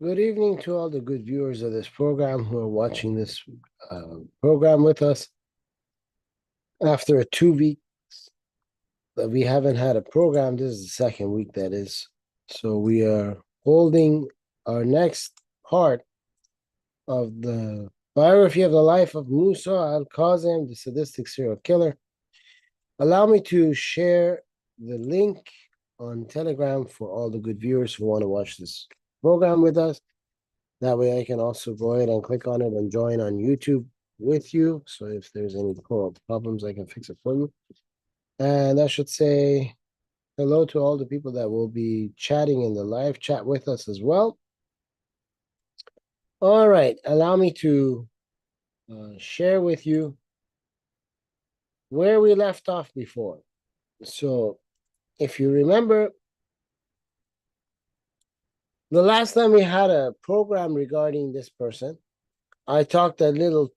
Good evening to all the good viewers of this program who are watching this program with us. After a 2 week that we haven't had a program, this is the second week that is. So we are holding our next part of the biography of the life of Musa al-Kazim, the sadistic serial killer. Allow me to share the link on Telegram for all the good viewers who want to watch this program with us. That way I can also go ahead and click on it and join on YouTube with you. So if there's any problems, I can fix it for you. And I should say hello to all the people that will be chatting in the live chat with us as well. All right, allow me to share with you where we left off before. So if you remember, the last time we had a program regarding this person, I talked a little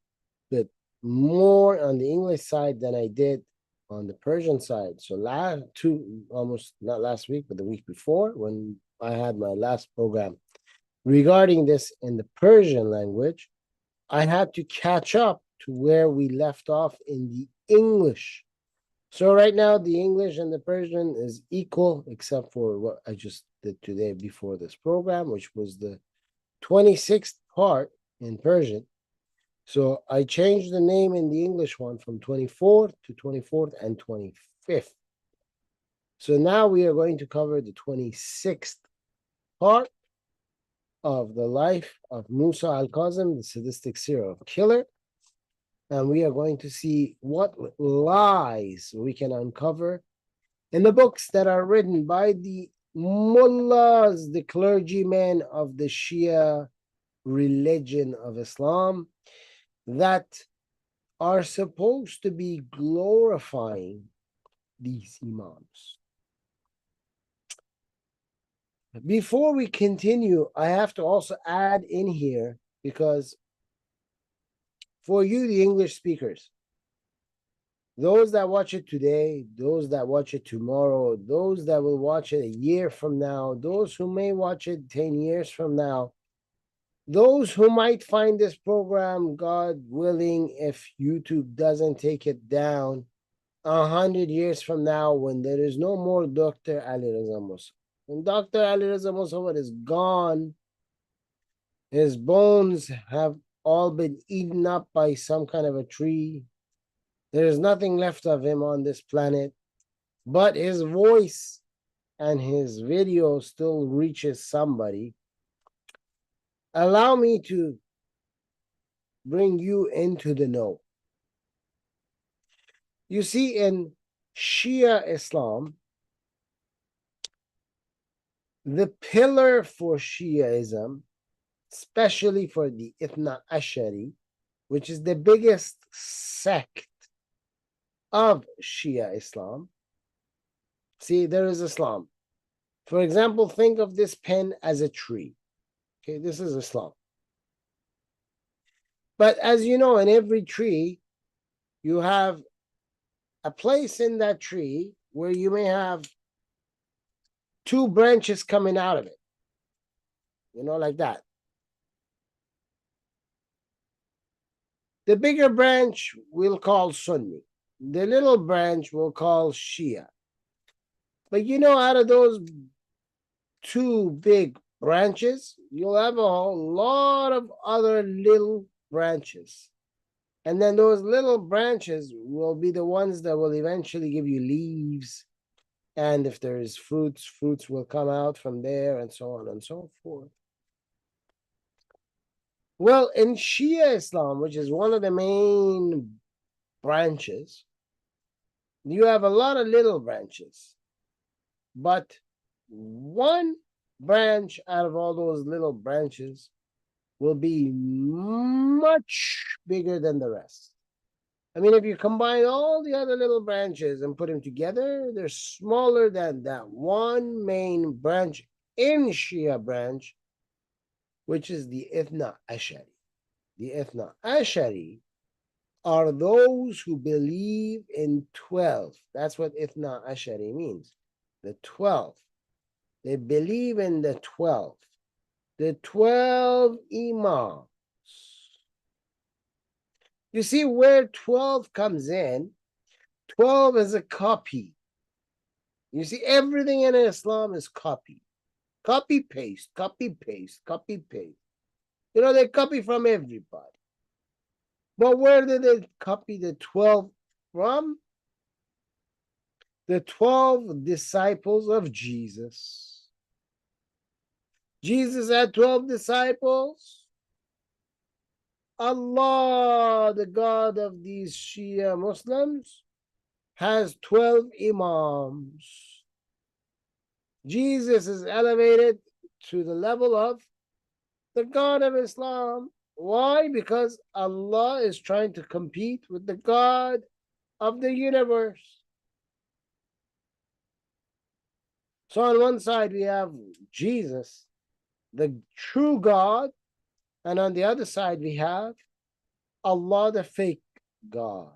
bit more on the English side than I did on the Persian side. So almost not last week, but the week before, when I had my last program regarding this in the Persian language, I had to catch up to where we left off in the English. So right now, the English and the Persian is equal, except for what I just did today before this program, which was the 26th part in Persian. So I changed the name in the English one from 24th to 24th and 25th. So now we are going to cover the 26th part of the life of Musa al-Kazim, the sadistic serial killer. And we are going to see what lies we can uncover in the books that are written by the mullahs, the clergymen of the Shia religion of Islam, that are supposed to be glorifying these imams. Before we continue, I have to also add in here, because for you, the English speakers, those that watch it today, those that watch it tomorrow, those that will watch it a year from now, those who may watch it 10 years from now, those who might find this program, God willing, if YouTube doesn't take it down 100 years from now, when there is no more Dr. Alireza Musa. When Dr. Alireza Mossavat is gone, his bones have all been eaten up by some kind of a tree. There is nothing left of him on this planet, but his voice and his video still reaches somebody. Allow me to bring you into the know. You see, in Shia Islam, the pillar for Shiaism, especially for the Ithna Ashari, which is the biggest sect of Shia Islam. See, there is Islam. For example, think of this pen as a tree. Okay, this is Islam. But as you know, in every tree, you have a place in that tree where you may have two branches coming out of it. You know, like that. The bigger branch we'll call Sunni. The little branch we'll call Shia. But you know, out of those two big branches, you'll have a whole lot of other little branches. And then those little branches will be the ones that will eventually give you leaves. And if there is fruits will come out from there, and so on and so forth. Well, in Shia Islam, which is one of the main branches, you have a lot of little branches. But one branch out of all those little branches will be much bigger than the rest. I mean, if you combine all the other little branches and put them together, they're smaller than that one main branch in Shia branch, which is the Ithna Ashari. The Ithna Ashari are those who believe in 12. That's what Ithna Ashari means, the 12. They believe in the 12. the 12 imams. You see where 12 comes in? 12 is a copy. You see, everything in Islam is copy. Copy, paste, copy, paste, copy, paste. You know, they copy from everybody. But where did they copy the 12 from? The 12 disciples of Jesus. Jesus had 12 disciples. Allah, the God of these Shia Muslims, has 12 imams. Jesus is elevated to the level of the God of Islam. Why? Because Allah is trying to compete with the God of the universe. So on one side we have Jesus, the true God, and on the other side we have Allah, the fake God.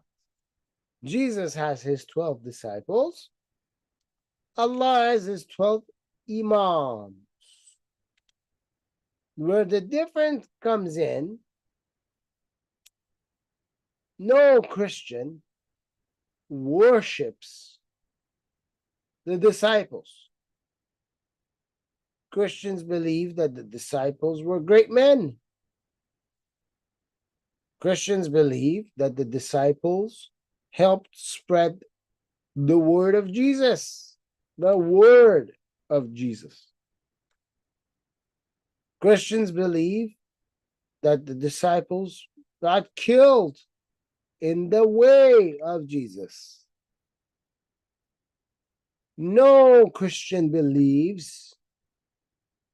Jesus has his 12 disciples. Allah has his 12 imams. Where the difference comes in, no Christian worships the disciples. Christians believe that the disciples were great men. Christians believe that the disciples helped spread the word of Jesus. The word of Jesus. Christians believe that the disciples got killed in the way of Jesus. No Christian believes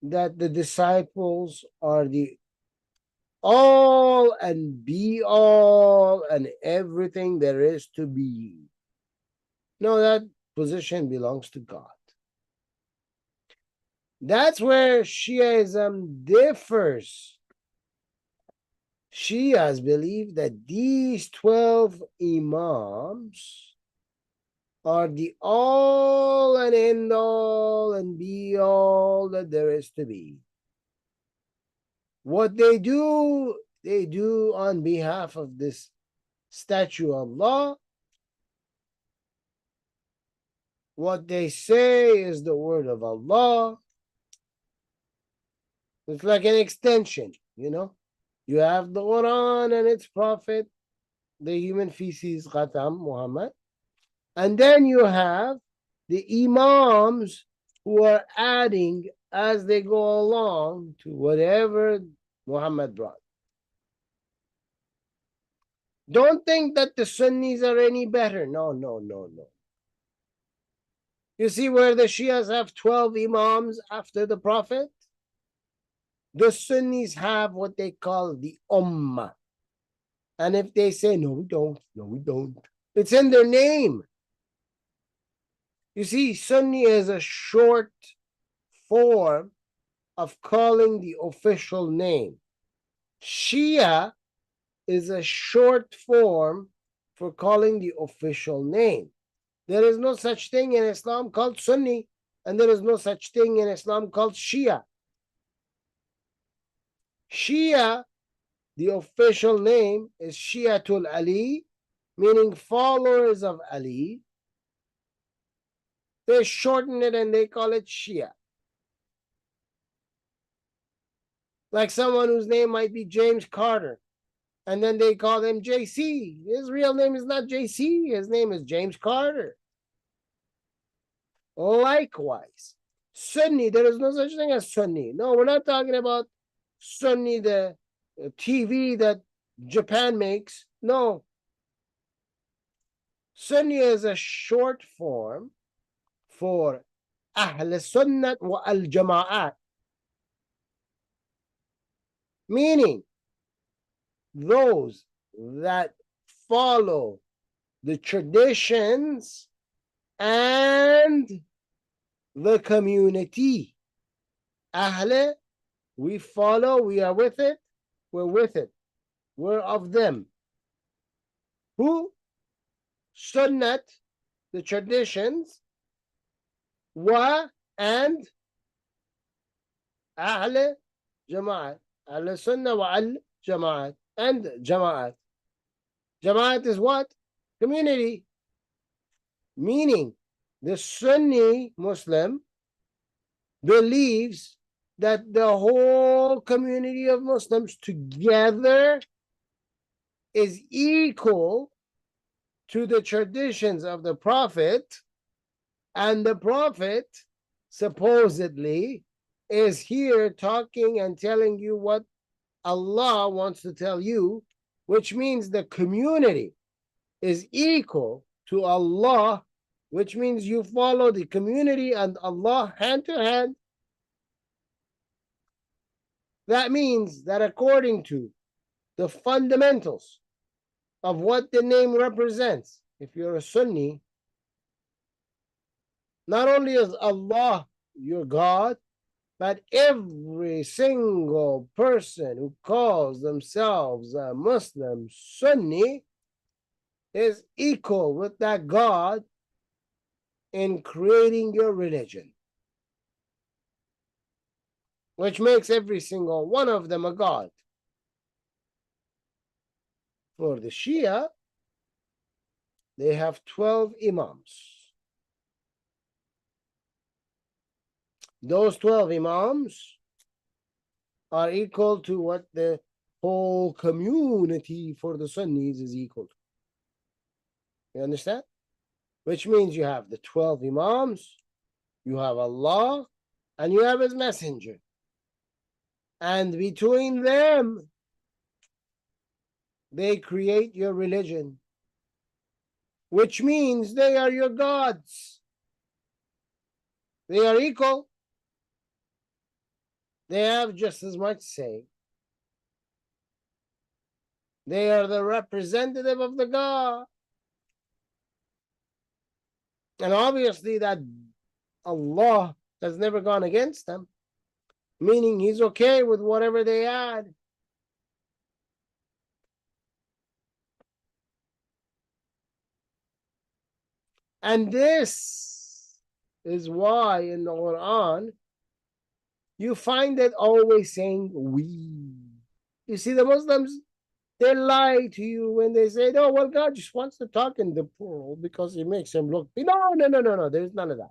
that the disciples are the all and be all and everything there is to be. No, that position belongs to God. That's where Shiaism differs. Shias believe that these 12 imams are the all and end all and be all that there is to be. What they do on behalf of this statue of Allah. What they say is the word of Allah. It's like an extension, you know. You have the Quran and its prophet, the human feces, Khatam, Muhammad. And then you have the imams who are adding as they go along to whatever Muhammad brought. Don't think that the Sunnis are any better. No, no, no, no. You see where the Shias have 12 imams after the Prophet? The Sunnis have what they call the Ummah. And if they say, no, we don't, no, we don't, it's in their name. You see, Sunni is a short form of calling the official name. Shia is a short form for calling the official name. There is no such thing in Islam called Sunni, and there is no such thing in Islam called Shia. Shia, the official name, is Shiatul Ali, meaning followers of Ali. They shorten it and they call it Shia. Like someone whose name might be James Carter, and then they call him JC. His real name is not JC, his name is James Carter. Likewise, Sunni, there is no such thing as Sunni. No, we're not talking about Sunni, the TV that Japan makes. No. Sunni is a short form for Ahl Sunnat wa al Jama'at, meaning those that follow the traditions and the community. Ahle, we follow, we are with it, we're with it, we're of them. Who? Sunnat, the traditions, wa and Ahle Jama'at. Al-Sunnah wa al-Jama'at. And Jama'at. Jama'at is what? Community. Meaning, the Sunni Muslim believes that the whole community of Muslims together is equal to the traditions of the Prophet, and the Prophet supposedly is here talking and telling you what Allah wants to tell you, which means the community is equal to Allah, which means you follow the community and Allah hand to hand. That means that according to the fundamentals of what the name represents, if you're a Sunni, not only is Allah your God, but every single person who calls themselves a Muslim Sunni is equal with that God in creating your religion, which makes every single one of them a God. For the Shia, they have 12 Imams. Those 12 Imams are equal to what the whole community for the Sunnis is equal to. You understand? Which means you have the 12 Imams, you have Allah, and you have His Messenger. And between them, they create your religion, which means they are your gods. They are equal. They have just as much say. They are the representative of the God. And obviously that Allah has never gone against them, meaning He's okay with whatever they add. And this is why in the Quran, you find it always saying we. You see, the Muslims, they lie to you when they say, oh, well, God just wants to talk in the plural because He makes him look. No. There's none of that.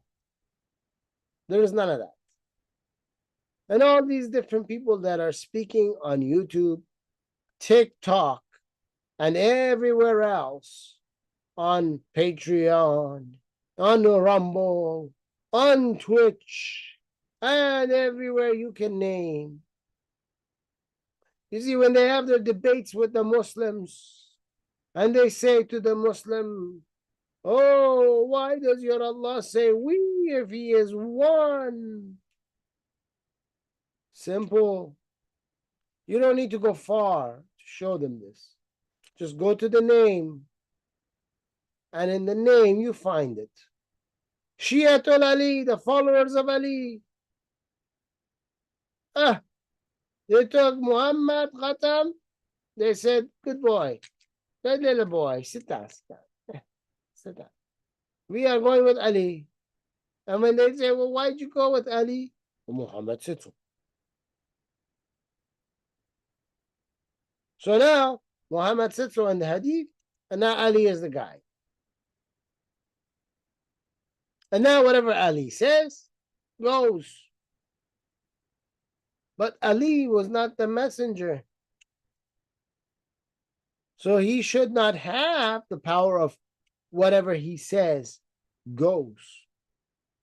There is none of that. And all these different people that are speaking on YouTube, TikTok, and everywhere else, on Patreon, on Rumble, on Twitch, and everywhere you can name. You see, when they have their debates with the Muslims, and they say to the Muslim, oh, why does your Allah say we if He is one? Simple. You don't need to go far to show them this. Just go to the name, and in the name you find it. Shiatul Ali, the followers of Ali. They took Muhammad Khatam. They said, good boy, good little boy, sit down, sit down. We are going with Ali. And when they say, well, why'd you go with Ali? Well, Muhammad said so. So now, Muhammad said so in the hadith, and now Ali is the guy. And now whatever Ali says, goes. But Ali was not the messenger. So he should not have the power of whatever he says goes.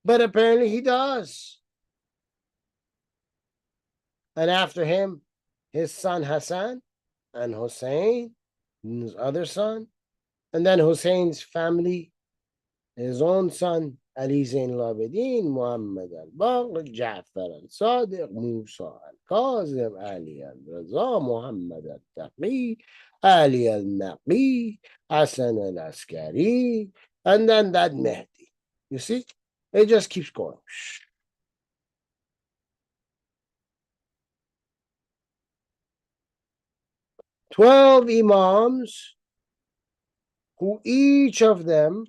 But apparently he does. And after him, his son Hassan and Hussein, his other son, and then Hussein's family, his own son, Ali Zain al-Abidin, Muhammad al-Baqir, Ja'far al-Sadiq, Musa al-Kazim, Ali al-Raza, Muhammad al-Taqi, Ali al-Naqi, Hassan al-Askari, and then that Mehdi. You see? It just keeps going. 12 Imams, who each of them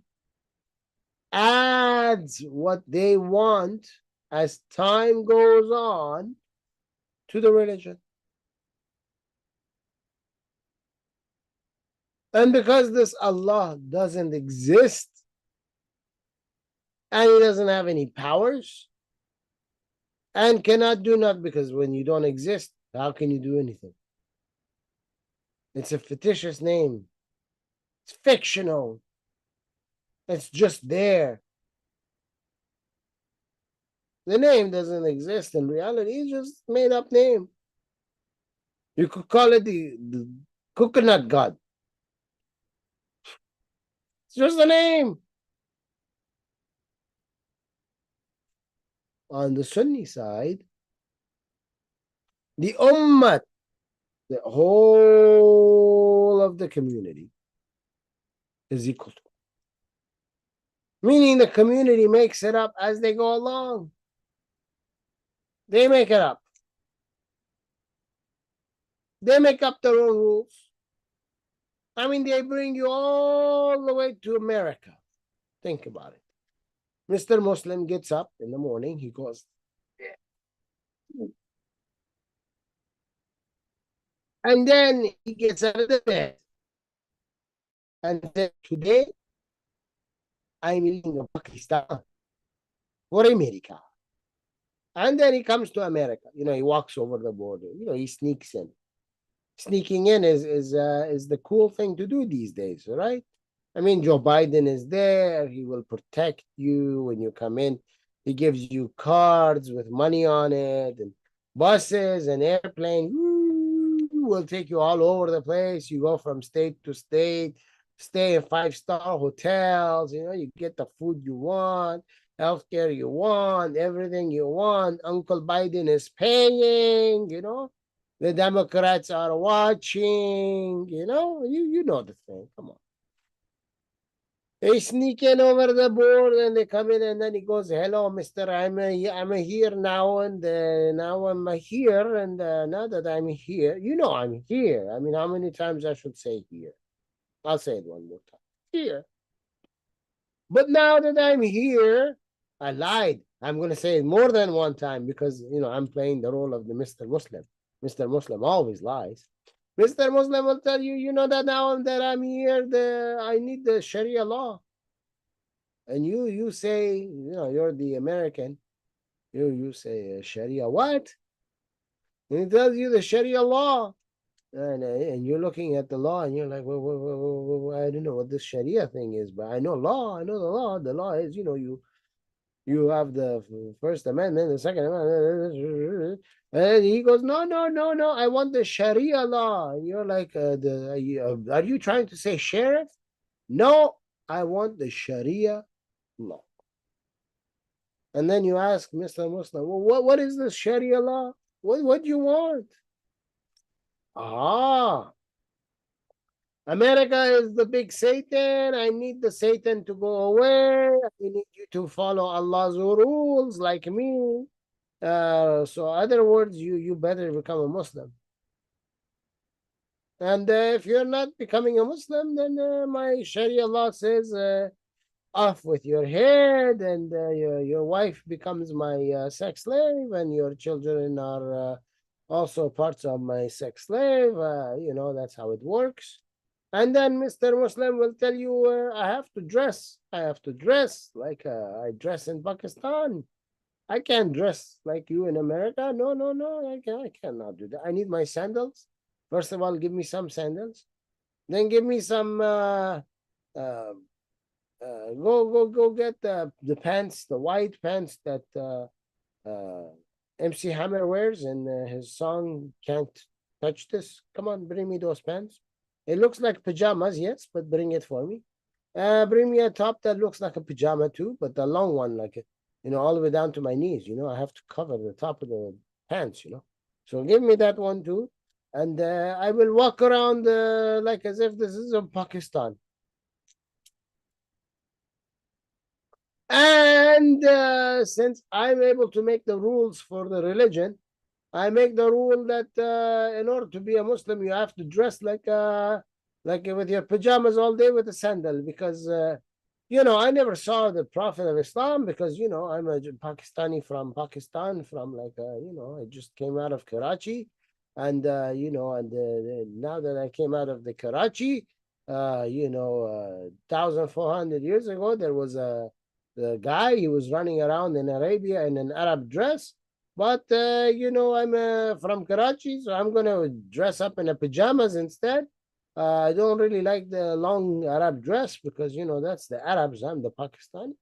adds what they want as time goes on to the religion. And because this Allah doesn't exist and he doesn't have any powers and cannot do nothing, because when you don't exist, how can you do anything? It's a fictitious name. It's fictional. It's just there. The name doesn't exist in reality. It's just made up name. You could call it the coconut god. It's just a name. On the Sunni side, the ummah, the whole of the community is equal to. Meaning the community makes it up as they go along. They make it up. They make up their own rules. I mean, they bring you all the way to America. Think about it. Mr. Muslim gets up in the morning. He goes, and then he gets out of the bed and says, today I'm leaving Pakistan for America. And then he comes to America. You know, he walks over the border. You know, he sneaks in. Sneaking in is the cool thing to do these days, right? I mean, Joe Biden is there. He will protect you when you come in. He gives you cards with money on it, and buses and airplane will take you all over the place. You go from state to state, stay in 5-star hotels. You know, you get the food you want, healthcare you want, everything you want. Uncle Biden is paying, you know. The Democrats are watching, you know. You know the thing. Come on. They sneak in over the board and they come in, and then he goes, hello, mister, I'm here now, and now I'm here, and now that I'm here, you know I'm here. I mean, how many times I should say here? I'll say it one more time. Here. But now that I'm here, I lied. I'm going to say it more than one time because, you know, I'm playing the role of the Mr. Muslim. Mr. Muslim always lies. Mr. Muslim will tell you, you know, that now that I'm here, I need the Sharia law. And you say, you know, you're the American. You say Sharia what? And he tells you the Sharia law. And you're looking at the law and you're like, well, I don't know what this Sharia thing is, but I know law. I know the law. The law is, you know, you have the First Amendment, the Second Amendment. And he goes, no, I want the Sharia law. And you're like, are you trying to say sheriff? No, I want the Sharia law. And then you ask Mr. Muslim, well, what is the Sharia law? What do you want? America is the big Satan. I need the Satan to go away. I need you to follow Allah's rules like me. So other words, you better become a Muslim. And if you're not becoming a Muslim, then my Sharia law says off with your head, and your wife becomes my sex slave, and your children are also parts of my sex slave. You know, that's how it works. And then Mr. Muslim will tell you, I have to dress. I have to dress like I dress in Pakistan. I can't dress like you in America. No, I cannot do that. I need my sandals. First of all, give me some sandals. Then give me some, go get the pants, the white pants that MC Hammer wears in his song, Can't Touch This. Come on, bring me those pants. It looks like pajamas, yes, but bring it for me. Bring me a top that looks like a pajama too, but the long one, like, you know, all the way down to my knees. You know, I have to cover the top of the pants, you know. So give me that one too. And I will walk around like as if this is Pakistan. And since I'm able to make the rules for the religion, I make the rule that in order to be a Muslim, you have to dress like with your pajamas all day with a sandal, because You know, I never saw the Prophet of Islam because, you know, I'm a Pakistani from Pakistan, from like, you know, I just came out of Karachi. And, you know, and now that I came out of the Karachi, you know, 1,400 years ago, there was the guy, he was running around in Arabia in an Arab dress. But, you know, I'm from Karachi, so I'm going to dress up in a pajamas instead. I don't really like the long Arab dress because, you know, that's the Arabs. I'm the Pakistani.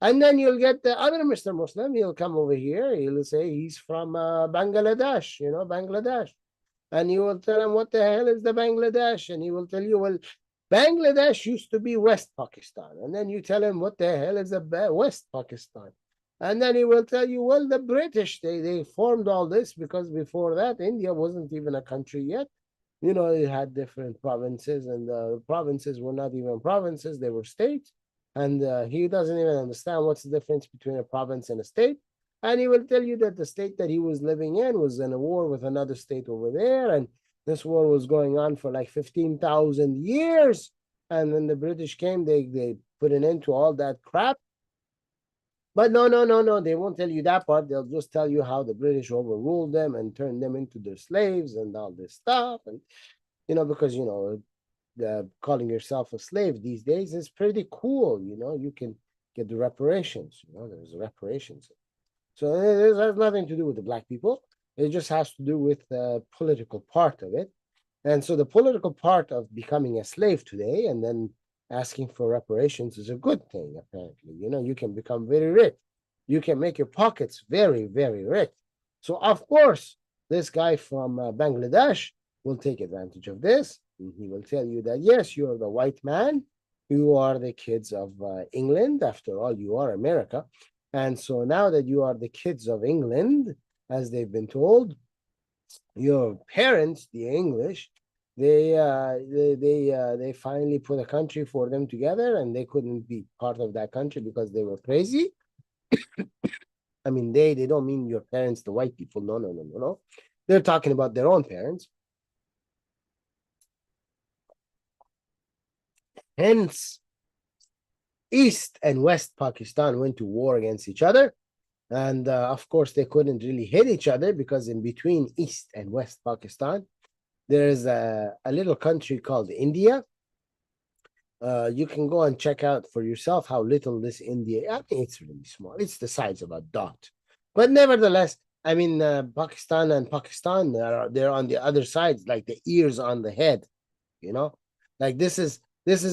And then you'll get the other Mr. Muslim. He'll come over here. He'll say he's from Bangladesh, you know, Bangladesh. And you will tell him, what the hell is the Bangladesh? And he will tell you, well, Bangladesh used to be West Pakistan. And then you tell him, what the hell is the West Pakistan? And then he will tell you, well, the British, they formed all this because before that, India wasn't even a country yet. You know, it had different provinces, and the provinces were not even provinces, they were states. And he doesn't even understand what's the difference between a province and a state. And he will tell you that the state that he was living in was in a war with another state over there. And this war was going on for like 15,000 years. And when the British came, they put an end to all that crap. But no, they won't tell you that part. They'll just tell you how the British overruled them and turned them into their slaves and all this stuff. And, you know, because, you know, calling yourself a slave these days is pretty cool. You know, you can get the reparations. You know, there's reparations. So this has nothing to do with the black people. It just has to do with the political part of it. And so the political part of becoming a slave today and then asking for reparations is a good thing, apparently. You know, you can become very rich. You can make your pockets very, very rich. So, of course, this guy from Bangladesh will take advantage of this. And he will tell you that, yes, you're the white man. You are the kids of England. After all, you are America. And so now that you are the kids of England, as they've been told, your parents, the English, they finally put a country for them together, and they couldn't be part of that country because they were crazy. I mean, they don't mean your parents, the white people. No. They're talking about their own parents. Hence, East and West Pakistan went to war against each other. And of course, they couldn't really hit each other because in between East and West Pakistan, there's a little country called India. You can go and check out for yourself how little this India, I mean, it's really small. It's the size of a dot. But nevertheless, I mean, Pakistan and Pakistan, they're on the other sides, like the ears on the head, you know? Like this is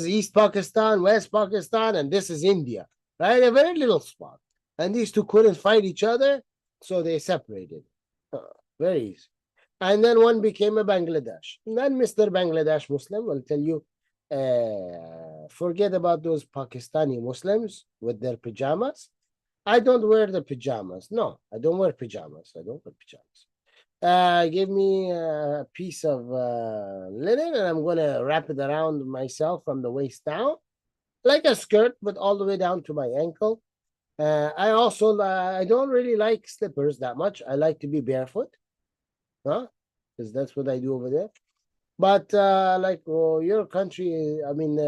East Pakistan, West Pakistan, and this is India, right? A very little spot. And these two couldn't fight each other, so they separated. Very easy. And then one became a Bangladesh. And then Mr. Bangladesh Muslim will tell you, forget about those Pakistani Muslims with their pajamas. I don't wear the pajamas. No, I don't wear pajamas. I don't wear pajamas. Give me a piece of linen, and I'm going to wrap it around myself from the waist down, like a skirt, but all the way down to my ankle. I also, I don't really like slippers that much. I like to be barefoot, huh? Because that's what I do over there. But like your country, I mean,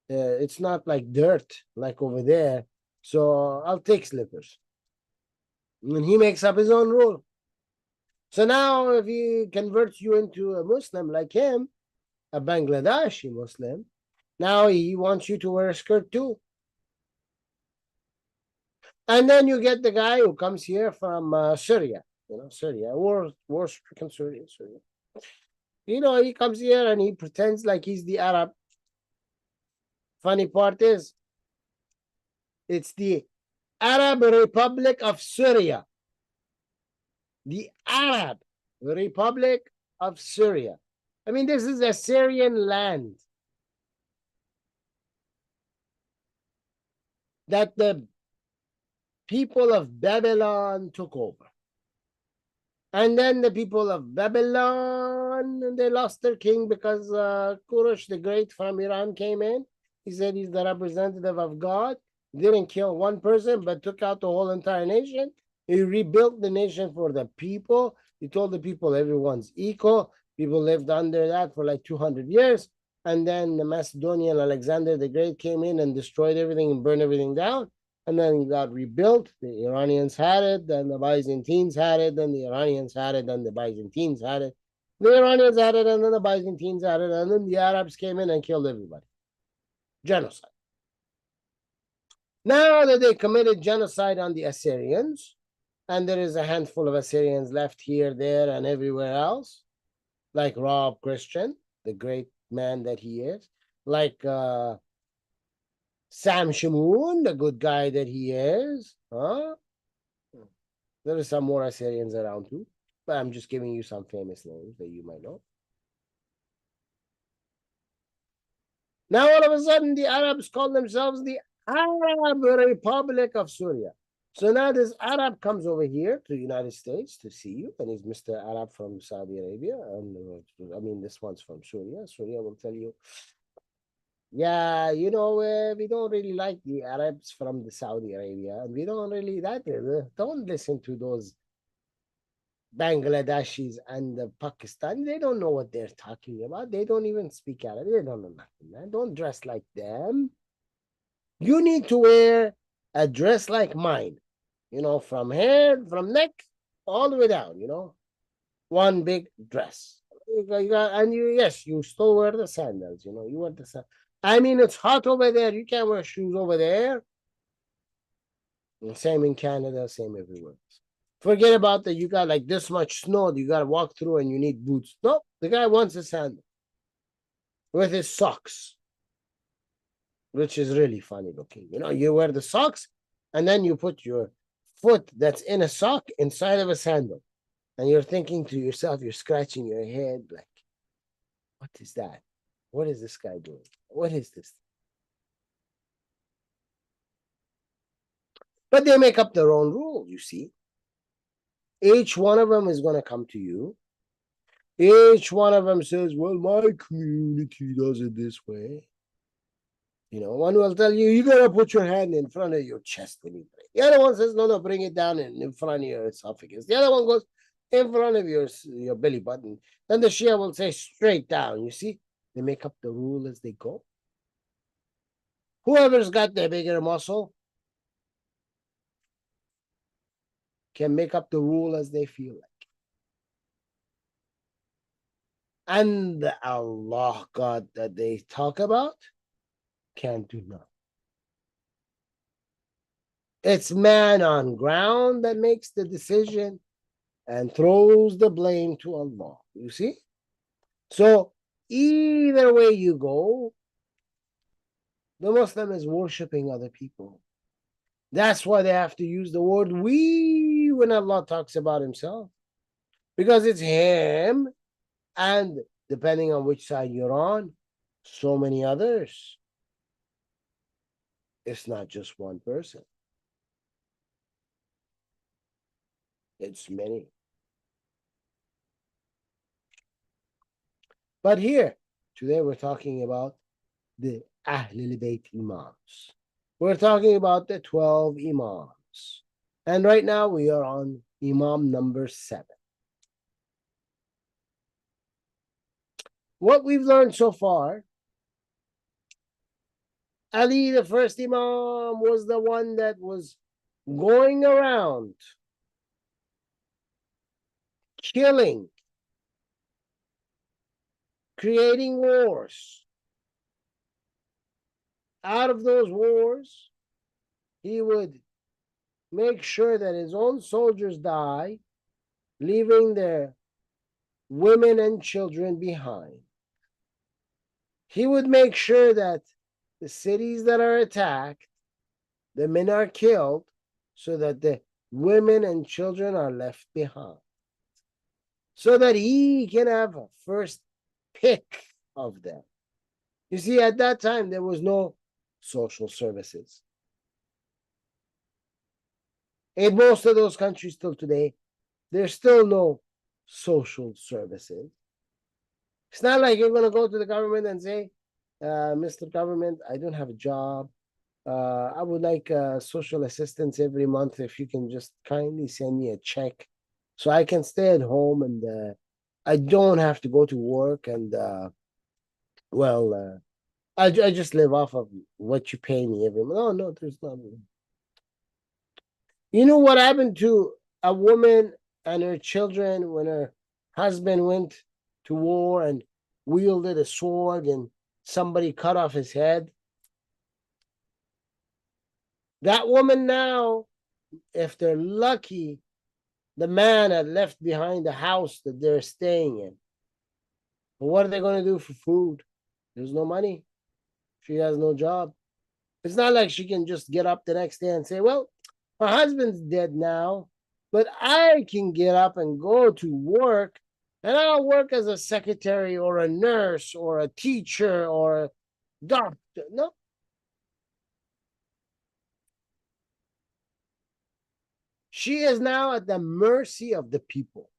it's not like dirt like over there. So I'll take slippers. And he makes up his own rule. So now if he converts you into a Muslim like him, a Bangladeshi Muslim, now he wants you to wear a skirt too. And then you get the guy who comes here from Syria, you know, Syria, war-stricken Syria. You know, he comes here and he pretends like he's the Arab. Funny part is, it's the Arab Republic of Syria. The Arab Republic of Syria. I mean, this is a Syrian land that the people of Babylon took over. And then the people of Babylon, they lost their king because Kurush the Great from Iran came in. He said he's the representative of God. He didn't kill one person, but took out the whole entire nation. He rebuilt the nation for the people. He told the people everyone's equal. People lived under that for like 200 years. and then the Macedonian Alexander the Great came in and destroyed everything and burned everything down. And then it got rebuilt. The Iranians had it, then the Byzantines had it, then the Iranians had it, then the Byzantines had it. The Iranians had it, and then the Byzantines had it, and then the Arabs came in and killed everybody. Genocide. Now that they committed genocide on the Assyrians, and there is a handful of Assyrians left here, there, and everywhere else, like Rob Christian, the great man that he is, like Sam Shamoun, the good guy that he is. Huh? There are some more Assyrians around too, but I'm just giving you some famous names that you might know. Now all of a sudden the Arabs call themselves the Arab Republic of Syria. So now this Arab comes over here to the United States to see you, and he's Mr. Arab from Saudi Arabia. And I mean, this one's from Syria. Syria will tell you, yeah, you know, we don't really like the Arabs from the Saudi Arabia, and we don't really don't listen to those Bangladeshis and the Pakistan. They don't know what they're talking about. They don't even speak Arabic. They don't know nothing, man. Don't dress like them. You need to wear a dress like mine, you know, from hair, from neck, all the way down, you know, one big dress. And yes, you still wear the sandals, you know, you wear the sandals. I mean, it's hot over there. You can't wear shoes over there. Same in Canada, same everywhere. Forget about that. You got like this much snow that you got to walk through and you need boots. No, the guy wants a sandal with his socks, which is really funny looking. You know, you wear the socks and then you put your foot that's in a sock inside of a sandal. And you're thinking to yourself, you're scratching your head like, what is that? What is this guy doing? What is this? But they make up their own rules, you see. Each one of them is going to come to you. Each one of them says, well, my community does it this way. You know, one will tell you, you got to put your hand in front of your chest when you pray. The other one says, no, bring it down in front of your esophagus. The other one goes in front of your belly button. Then the Shia will say straight down. You see, they make up the rule as they go. Whoever's got the bigger muscle can make up the rule as they feel like. And the Allah God that they talk about can't do nothing. It's man on ground that makes the decision and throws the blame to Allah. You see? So either way you go, the Muslim is worshiping other people. That's why they have to use the word we when Allah talks about himself. Because it's him, and depending on which side you're on, so many others. It's not just one person. It's many. But here, today we're talking about the Ahlul Bayt Imams. We're talking about the 12 Imams. And right now we are on Imam number 7. What we've learned so far, Ali, the first Imam, was the one that was going around killing, creating wars. Out of those wars, he would make sure that his own soldiers die, leaving their women and children behind. He would make sure that the cities that are attacked, the men are killed, so that the women and children are left behind. So that he can have a first pick of them. You see, at that time, there was no social services. In most of those countries till today, there's still no social services. It's not like you're going to go to the government and say, Mr. Government, I don't have a job. I would like social assistance every month. If you can just kindly send me a check so I can stay at home and I don't have to go to work and well, I just live off of what you pay me every month. Oh, no, there's not. You know what happened to a woman and her children when her husband went to war and wielded a sword and somebody cut off his head? That woman now, if they're lucky, the man had left behind the house that they're staying in. But what are they going to do for food? There's no money. She has no job. It's not like she can just get up the next day and say, well, my husband's dead now, but I can get up and go to work and I'll work as a secretary or a nurse or a teacher or a doctor. No. She is now at the mercy of the people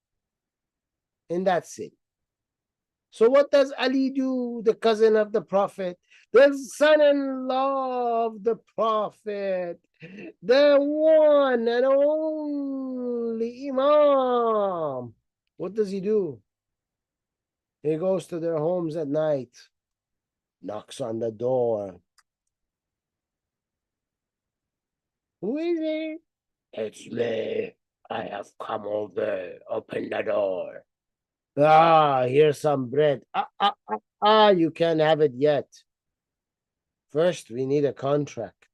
in that city. So what does Ali do, the cousin of the Prophet, the son-in-law of the Prophet, the one and only Imam? What does he do? He goes to their homes at night, knocks on the door. Who is it? It's me. I have come over. Open the door. Here's some bread. You can't have it yet. First, we need a contract.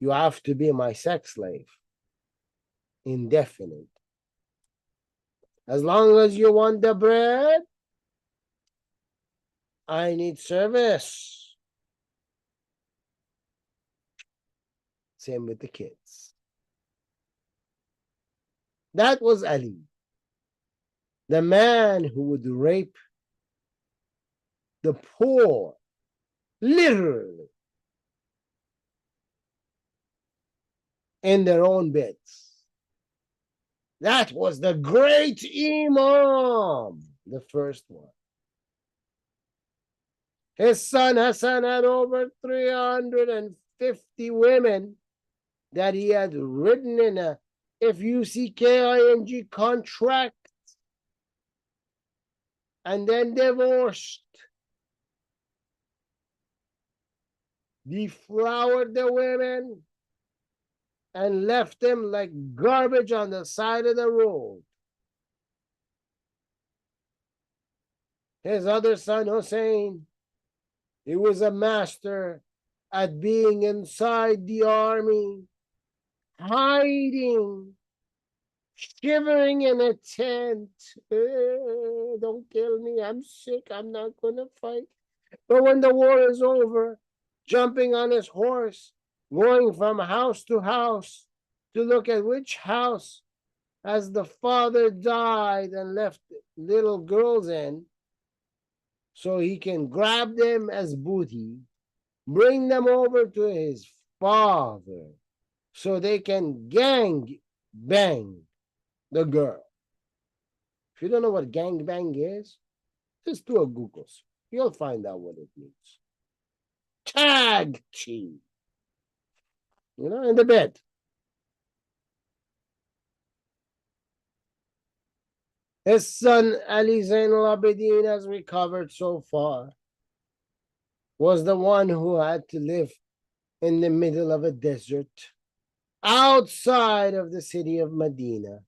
You have to be my sex slave. Indefinite. As long as you want the bread, I need service. Same with the kids. That was Ali, the man who would rape the poor, literally, in their own beds. That was the great Imam, the first one. His son Hassan had over 350 women that he had written in a FUCKING contract and then divorced. Deflowered the women and left them like garbage on the side of the road. His other son, Hussein, he was a master at being inside the army, hiding, shivering in a tent. Don't kill me, I'm sick, I'm not going to fight. But when the war is over, jumping on his horse, going from house to house to look at which house has the father died and left little girls in, so he can grab them as booty, bring them over to his father so they can gang bang the girl. If you don't know what gang bang is, just do a Google search. You'll find out what it means. Tag team. In the bed. His son, Ali Zain al-Abidin, as we covered so far, was the one who had to live in the middle of a desert, outside of the city of Medina,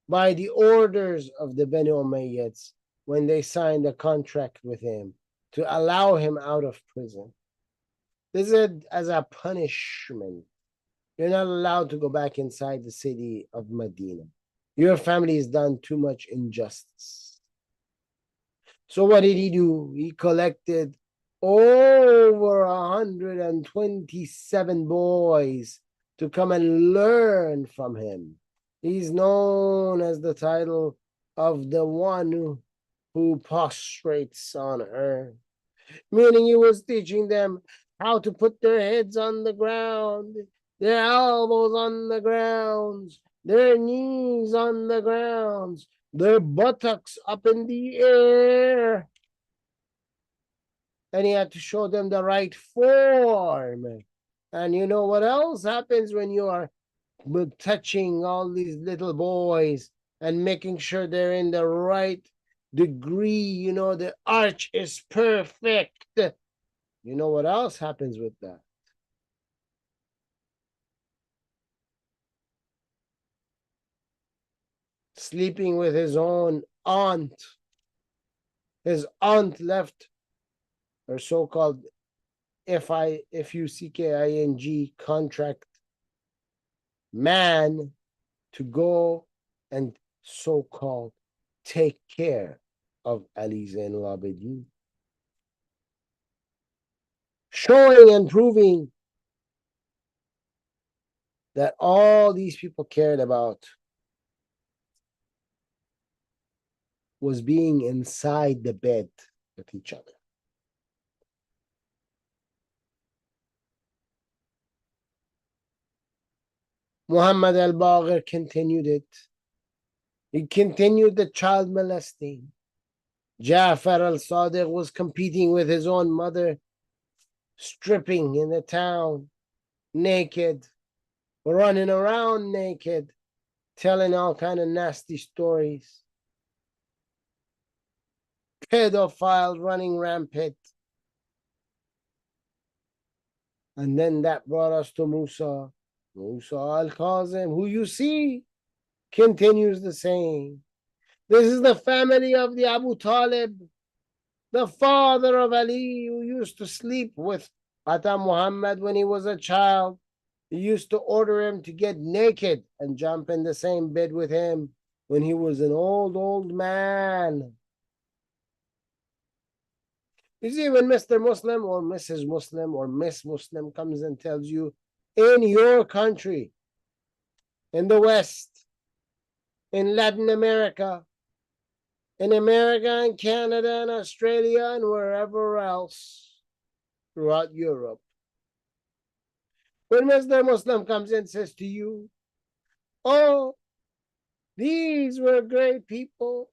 by the orders of the Bani Umayyads when they signed a contract with him to allow him out of prison. This is as a punishment. You're not allowed to go back inside the city of Medina. Your family has done too much injustice. So what did he do? He collected over 127 boys to come and learn from him. He's known as the title of the one who prostrates on earth, meaning he was teaching them how to put their heads on the ground, their elbows on the ground, their knees on the ground, their buttocks up in the air. And he had to show them the right form. And you know what else happens when you are touching all these little boys and making sure they're in the right degree, you know, the arch is perfect. You know what else happens with that? Sleeping with his own aunt. His aunt left her so-called FUCKING contract man to go and so-called take care of Ali Zain al-Abidin, showing and proving that all these people cared about was being inside the bed with each other. Muhammad al-Baqir continued it. He continued the child molesting. Ja'far al-Sadiq was competing with his own mother, stripping in the town, naked, running around naked, telling all kind of nasty stories. Pedophile running rampant. And then that brought us to Musa. Musa al-Kazim, who you see, continues the same. This is the family of the Abu Talib, the father of Ali, who used to sleep with Ata Muhammad when he was a child. He used to order him to get naked and jump in the same bed with him when he was an old man. You see, when Mr. Muslim or Mrs. Muslim or Miss Muslim comes and tells you, in your country, in the West, in Latin America, in America and Canada and Australia and wherever else throughout Europe, when Mr. Muslim comes and says to you, oh, these were great people.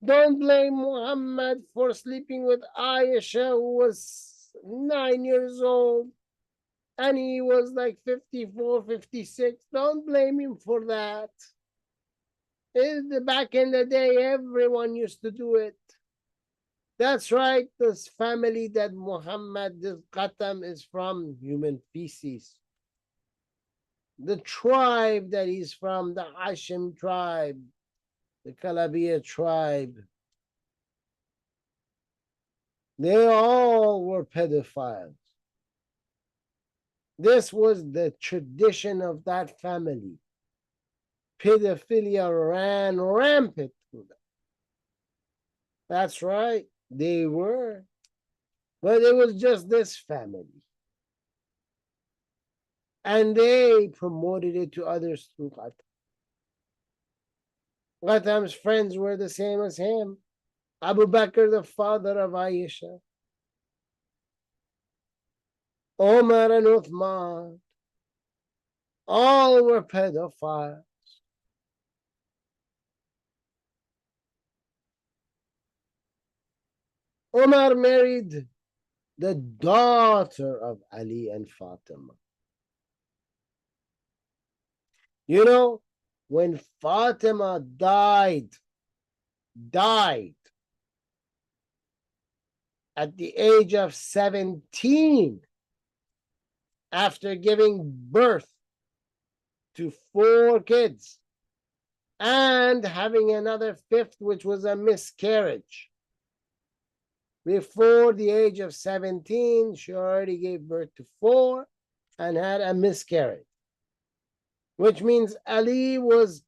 Don't blame Muhammad for sleeping with Aisha, who was 9 years old, and he was like 54, 56. Don't blame him for that. Back in the day, everyone used to do it. That's right, this family that Muhammad, this Qatam, is from, human feces. The tribe that he's from, the Hashim tribe, the Kalabiya tribe, they all were pedophiles. This was the tradition of that family. Pedophilia ran rampant through them. That's right, they were. But it was just this family. And they promoted it to others through Qatam. Qatam's friends were the same as him. Abu Bakr, the father of Aisha. Omar and Uthman. All were pedophiles. Omar married the daughter of Ali and Fatima. You know, when Fatima died at the age of 17, after giving birth to 4 kids and having another 5th, which was a miscarriage. Before the age of 17, she already gave birth to 4 and had a miscarriage, which means Ali was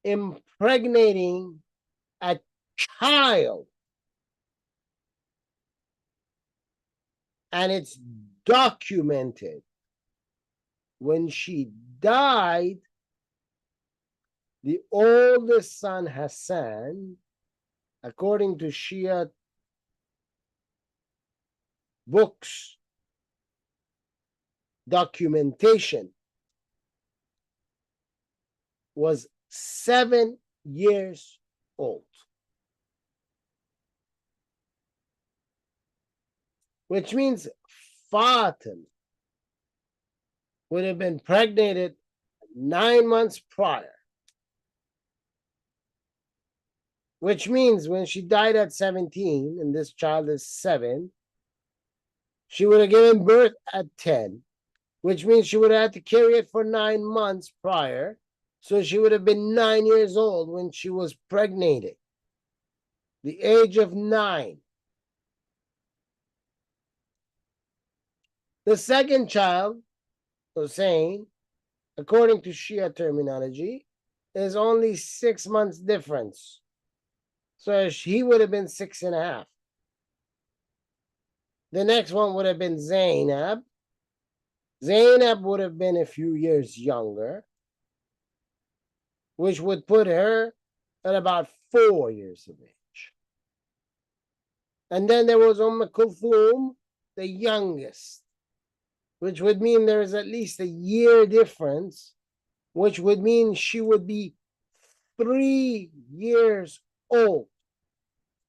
impregnating a child. And it's documented. When she died, the oldest son, Hassan, according to Shia books, documentation, was 7 years old. Which means Fatima would have been pregnant 9 months prior. which means when she died at 17 and this child is 7, she would have given birth at 10, which means she would have had to carry it for 9 months prior. So she would have been 9 years old when she was pregnated. The age of 9. The second child, Hussein, according to Shia terminology, is only 6 months difference. So he would have been 6.5. The next one would have been Zainab. Zainab would have been a few years younger, which would put her at about 4 years of age. And then there was Kulthum, the youngest, which would mean there is at least a year difference, which would mean she would be 3 years old.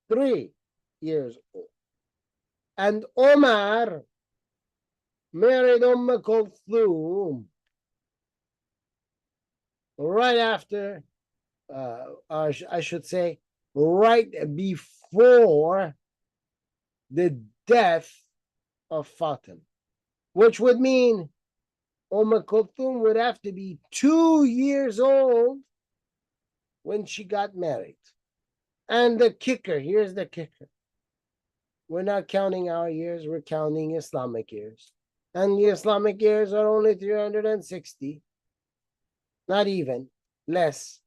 3 years old. And Omar married Kulthum right after, I should say, right before the death of Fatima, which would mean Kulthum would have to be 2 years old when she got married. And the kicker, here's the kicker. We're not counting our years, we're counting Islamic years. And the Islamic years are only 360. Not even, less.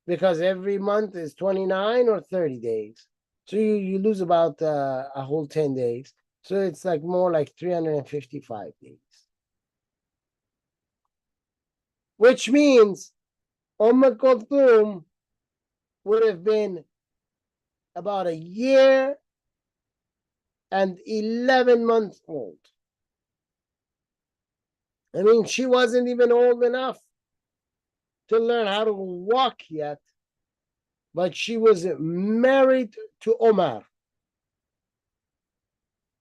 Because every month is 29 or 30 days. So you lose about a whole 10 days. So it's like more like 355 days. Which means Kulthum would have been about a year and 11 months old. I mean, she wasn't even old enough to learn how to walk yet, but she was married to Omar,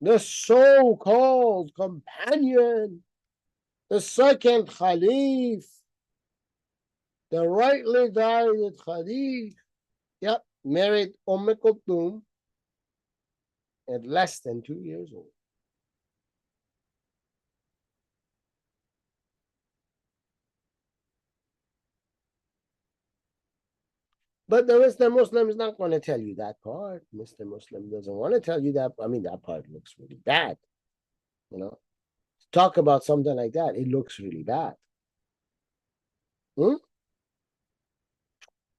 the so-called companion, the second Khalif, the rightly guided Khalif. Yep, married Kulthum at less than 2 years old. But the Mr. Muslim is not going to tell you that part. Mr. Muslim doesn't want to tell you that. I mean, that part looks really bad. You know, talk about something like that, it looks really bad.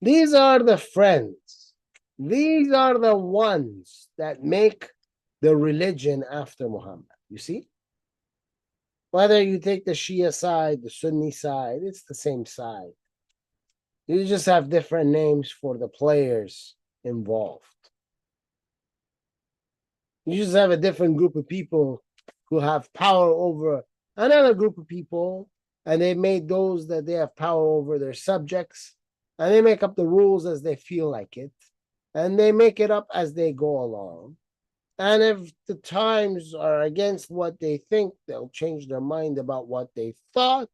These are the friends. These are the ones that make the religion after Muhammad. You see? Whether you take the Shia side, the Sunni side, it's the same side. You just have different names for the players involved. You just have a different group of people who have power over another group of people, and they made those that they have power over their subjects, and they make up the rules as they feel like it, and they make it up as they go along. And if the times are against what they think, they'll change their mind about what they thought,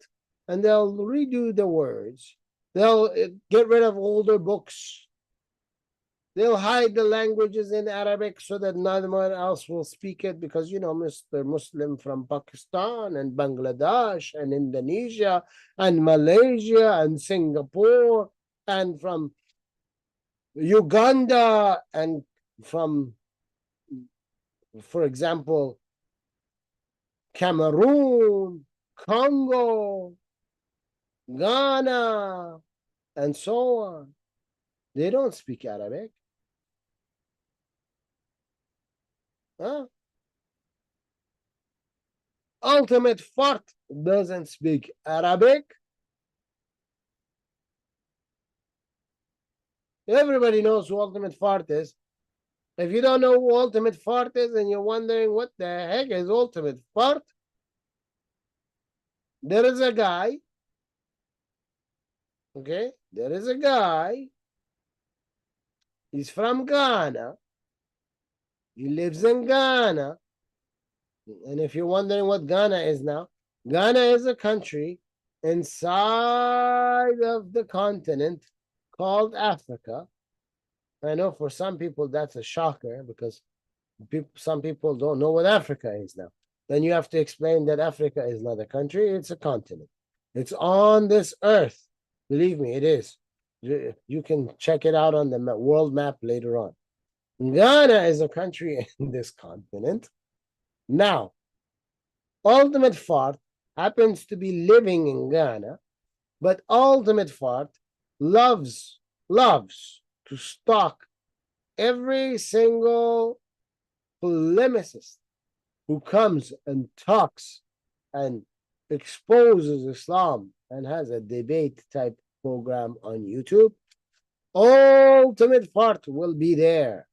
and they'll redo the words. They'll get rid of older books. They'll hide the languages in Arabic so that no one else will speak it, because, you know, Mr. Muslim from Pakistan and Bangladesh and Indonesia and Malaysia and Singapore and from Uganda and from, for example, Cameroon, Congo, Ghana, and so on. They don't speak Arabic. Huh? Ultimate Fart doesn't speak Arabic. Everybody knows who Ultimate Fart is. If you don't know who Ultimate Fart is and you're wondering what the heck is Ultimate Fart, there is a guy, okay? There is a guy. He's from Ghana. He lives in Ghana. And if you're wondering what Ghana is now, Ghana is a country inside of the continent called Africa. I know for some people that's a shocker because some people don't know what Africa is now. Then you have to explain that Africa is not a country, it's a continent. It's on this earth. Believe me, it is. You can check it out on the world map later on. Ghana is a country in this continent. Now, Ultimate Fart happens to be living in Ghana, but Ultimate Fart loves to stalk every single polemicist who comes and talks and exposes Islam and has a debate type program on YouTube. Ultimate Fart will be there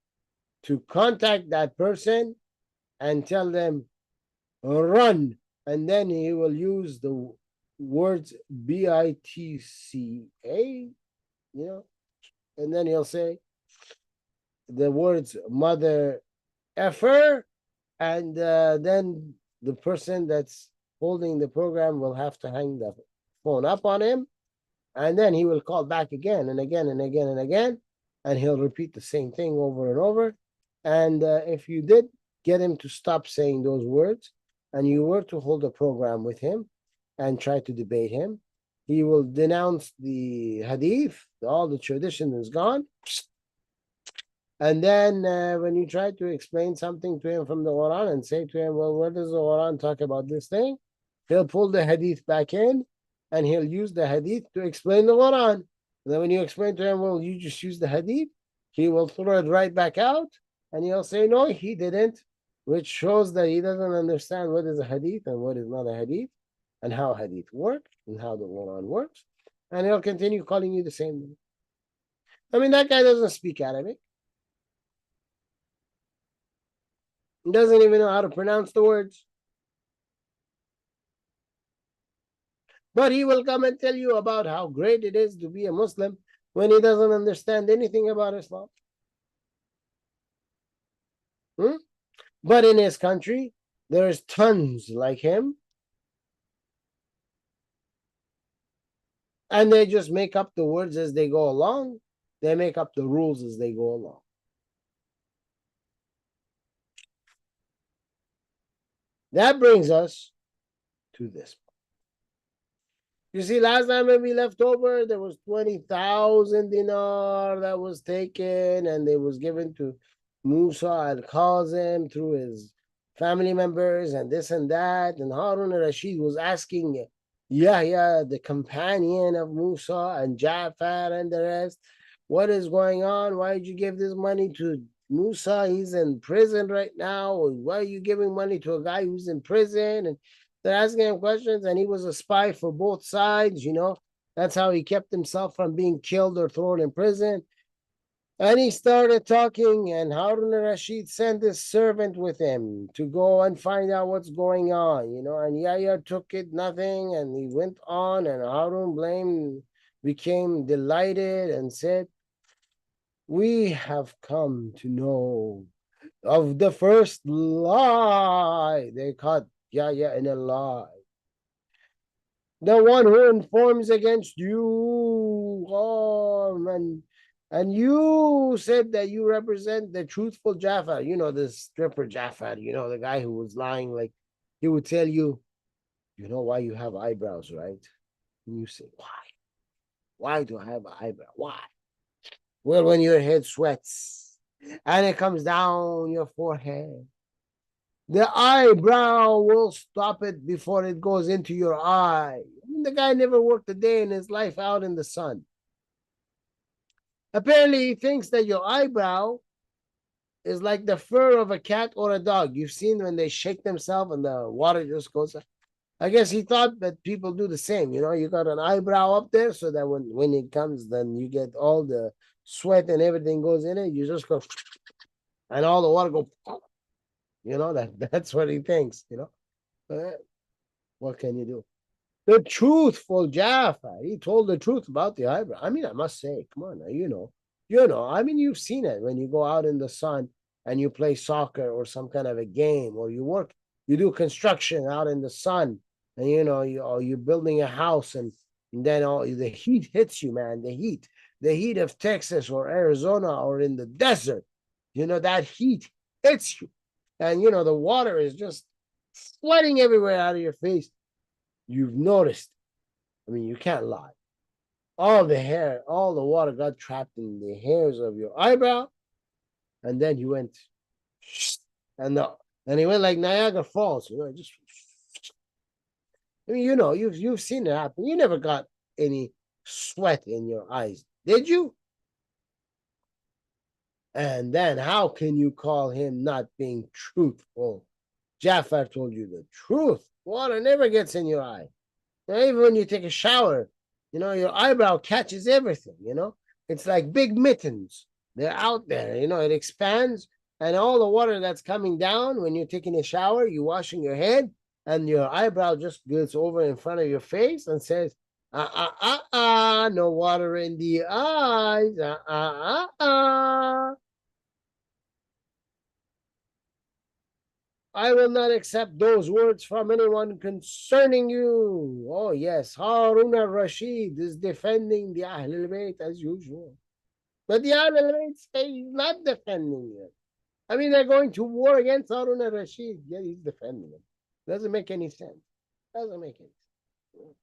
to contact that person and tell them, run. And then he will use the words BITCA, and then he'll say the words mother effer, and then the person that's holding the program will have to hang the phone up on him, and then he will call back again and again and again and again, and he'll repeat the same thing over and over. And if you did get him to stop saying those words, and you were to hold a program with him and try to debate him, he will denounce the hadith, all the tradition is gone. And then when you try to explain something to him from the Quran and say to him, well, where does the Quran talk about this thing? He'll pull the hadith back in and he'll use the hadith to explain the Quran. And then when you explain to him, well, you just use the hadith, he will throw it right back out and he'll say, no, he didn't, which shows that he doesn't understand what is a hadith and what is not a hadith and how hadith work and how the Quran works. And he'll continue calling you the same thing. I mean, that guy doesn't speak Arabic. He doesn't even know how to pronounce the words. But he will come and tell you about how great it is to be a Muslim when he doesn't understand anything about Islam. But in his country, there's tons like him. And they just make up the words as they go along. They make up the rules as they go along. That brings us to this. You see, last time when we left over, there was 20,000 dinar that was taken and it was given to Musa al-Kazim through his family members and this and that. And Harun al-Rashid was asking Yahya, the companion of Musa, and Ja'far and the rest, what is going on? Why did you give this money to Musa? He's in prison right now. Why are you giving money to a guy who's in prison? And they're asking him questions, and he was a spy for both sides, That's how he kept himself from being killed or thrown in prison. And he started talking, and Harun al-Rashid sent his servant with him to go and find out what's going on, And Yahya took it nothing, and he went on, and Harun became delighted and said, we have come to know of the first lie. They caught Yahya in a lie. The one who informs against you, and you said that you represent the truthful Jafar. The stripper Jafar, the guy who was lying, like he would tell you, you know why you have eyebrows, right? And you say, why? Why do I have an eyebrow? Why? Well, when your head sweats and it comes down your forehead, the eyebrow will stop it before it goes into your eye. The guy never worked a day in his life out in the sun. Apparently, he thinks that your eyebrow is like the fur of a cat or a dog. You've seen when they shake themselves and the water just goes up. I guess he thought that people do the same. You got an eyebrow up there so that when it comes, then you get all the sweat and everything goes in it. You just go, and all the water go, that's what he thinks, what can you do? The truthful Jaffa, he told the truth about the eyebrow. I mean, I must say, come on, I mean, you've seen it when you go out in the sun and you play soccer or some kind of a game, or you do construction out in the sun, and you're building a house, and then all the heat hits you, man. The heat, the heat of Texas or Arizona or in the desert, that heat hits you. And, the water is just flooding everywhere out of your face. You've noticed. I mean, you can't lie. All the hair, all the water got trapped in the hairs of your eyebrow. And then you went, and he went like Niagara Falls, just. I mean, you've seen it happen. You never got any sweat in your eyes, did you? And then how can you call him not being truthful? Jafar told you the truth. Water never gets in your eye. Now, even when you take a shower, your eyebrow catches everything, It's like big mittens. They're out there, it expands. And all the water that's coming down when you're taking a shower, you're washing your head, and your eyebrow just goes over in front of your face and says, no water in the eyes, I will not accept those words from anyone concerning you. Oh, yes, Harun al-Rashid is defending the Ahlul Bayt as usual. But the Ahlul Bayt say he's not defending it. I mean, they're going to war against Harun al-Rashid, yet he's defending him. Doesn't make any sense. Doesn't make any sense.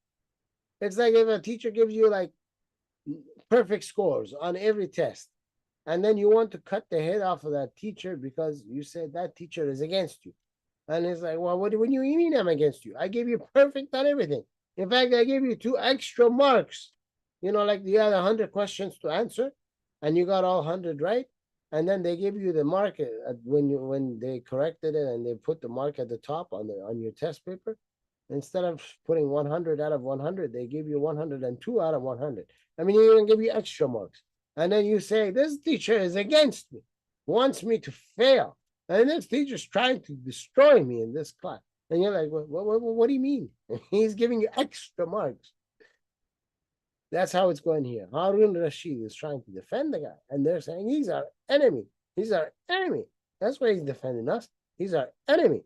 It's like if a teacher gives you like perfect scores on every test, and then you want to cut the head off of that teacher because you said that teacher is against you. And it's like, well, what do you mean I'm against you? I gave you perfect on everything. In fact, I gave you 2 extra marks. Like you had 100 questions to answer, and you got all 100 right. And then they give you the mark when they corrected it, and they put the mark at the top on your test paper. Instead of putting 100 out of 100, they give you 102 out of 100. I mean, they even give you extra marks. And then you say, this teacher is against me, wants me to fail. And this teacher's trying to destroy me in this class. And you're like, what do you mean? He's giving you extra marks. That's how it's going here. Harun Rashid is trying to defend the guy. And they're saying, he's our enemy. He's our enemy. That's why he's defending us. He's our enemy.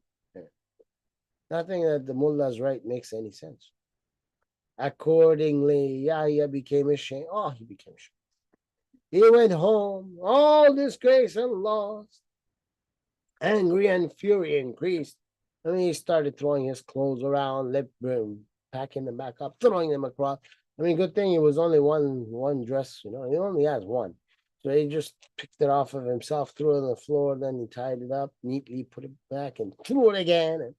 Nothing that the mullah's right makes any sense. Accordingly, Yahya became ashamed. Oh, he became ashamed. He went home, all disgrace and loss. Angry and fury increased. I mean, he started throwing his clothes around, packing them back up, throwing them across. I mean, good thing it was only one dress, he only has one. So he just picked it off of himself, threw it on the floor, then he tied it up neatly, put it back, and threw it again. And,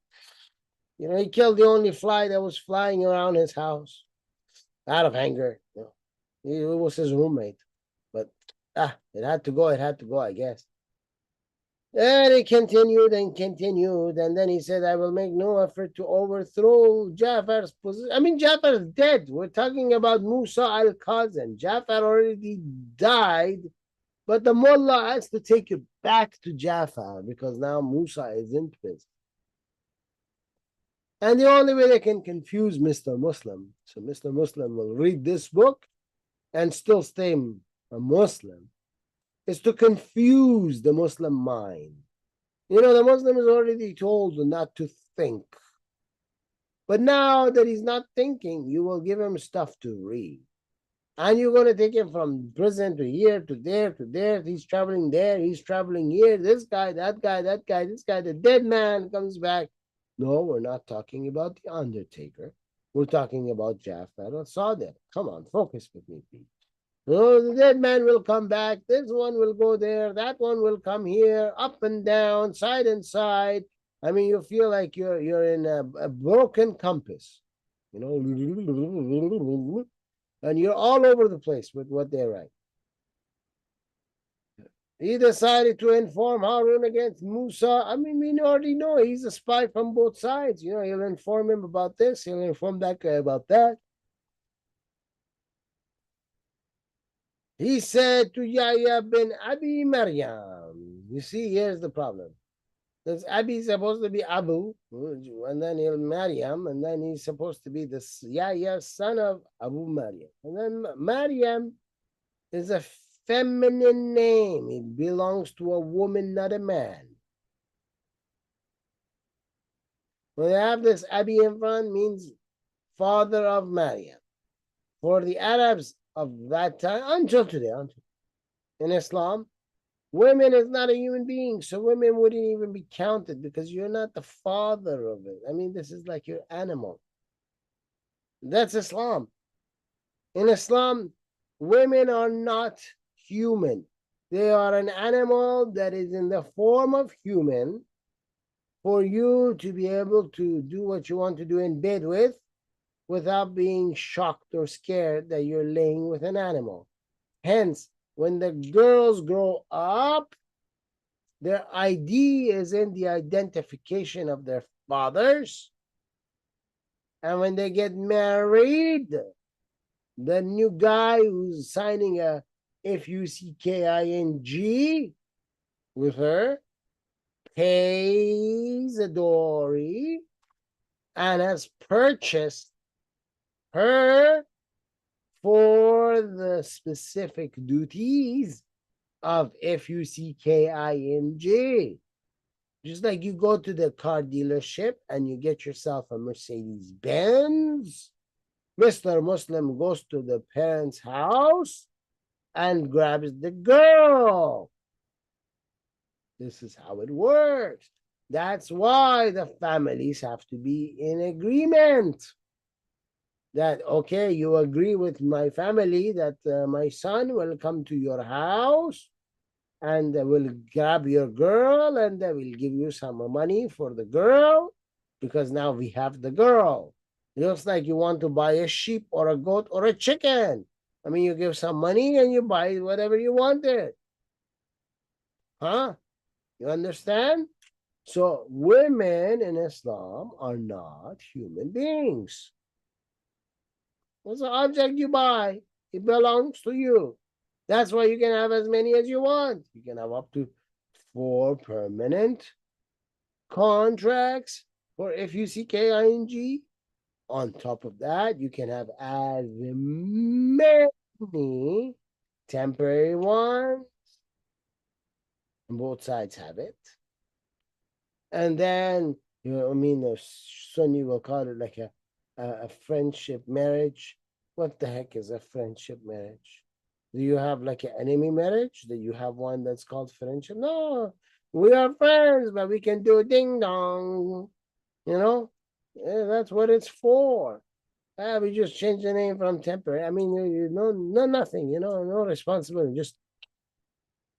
he killed the only fly that was flying around his house out of anger. It was his roommate. But, it had to go, I guess. And he continued and continued. And then he said, I will make no effort to overthrow Jafar's position. I mean, Jafar's dead. We're talking about Musa al-Kazim. Jafar already died. But the mullah has to take you back to Jafar because now Musa is in prison. And the only way they can confuse Mr. Muslim, so Mr. Muslim will read this book and still stay a Muslim, is to confuse the Muslim mind. The Muslim is already told not to think. But now that he's not thinking, you will give him stuff to read. And you're going to take him from prison to here, to there, to there. He's traveling there, he's traveling here. This guy, that guy, this guy, the dead man comes back. No, we're not talking about the Undertaker. We're talking about Jafar al-Sadiq. Come on, focus with me, please. The dead man will come back. This one will go there. That one will come here, up and down, side and side. I mean, you feel like you're in a broken compass, and you're all over the place with what they write. He decided to inform Harun against Musa. I mean, we already know he's a spy from both sides. He'll inform him about this. He'll inform that guy about that. He said to Yahya bin Abi Maryam, you see, here's the problem. This Abi is supposed to be Abu, and then he'll Maryam, and then he's supposed to be the Yahya, son of Abu Maryam. And then Maryam is a feminine name. It belongs to a woman, not a man. When they have this Abi in front, means father of Maryam. For the Arabs, of that time until today. In Islam, women is not a human being, so women wouldn't even be counted because you're not the father of it. I mean, this is like your animal. That's Islam. In Islam, women are not human. They are an animal that is in the form of human for you to be able to do what you want to do in bed with without being shocked or scared that you're laying with an animal. Hence, when the girls grow up, their ID is in the identification of their fathers. And when they get married, the new guy who's signing a FUCKING with her pays a dowry and has purchased her for the specific duties of FUCKING. Just like you go to the car dealership and you get yourself a Mercedes Benz, Mr. Muslim goes to the parents' house and grabs the girl. This is how it works. That's why the families have to be in agreement. That, okay, you agree with my family that my son will come to your house and will grab your girl and they will give you some money for the girl because now we have the girl. It looks like you want to buy a sheep or a goat or a chicken. I mean, you give some money and you buy whatever you wanted. Huh? You understand? So women in Islam are not human beings. It's an object you buy. It belongs to you. That's why you can have as many as you want. You can have up to 4 permanent contracts for FUCKING. On top of that, you can have as many temporary ones. And both sides have it. And then, you know, I mean, the Sunni will call it like a friendship marriage. What the heck is a friendship marriage? Do you have like an enemy marriage? Do you have one that's called friendship? No, we are friends, but we can do ding dong. You know, yeah, that's what it's for. We just changed the name from temporary. I mean, you know, nothing. You know, no responsibility. Just,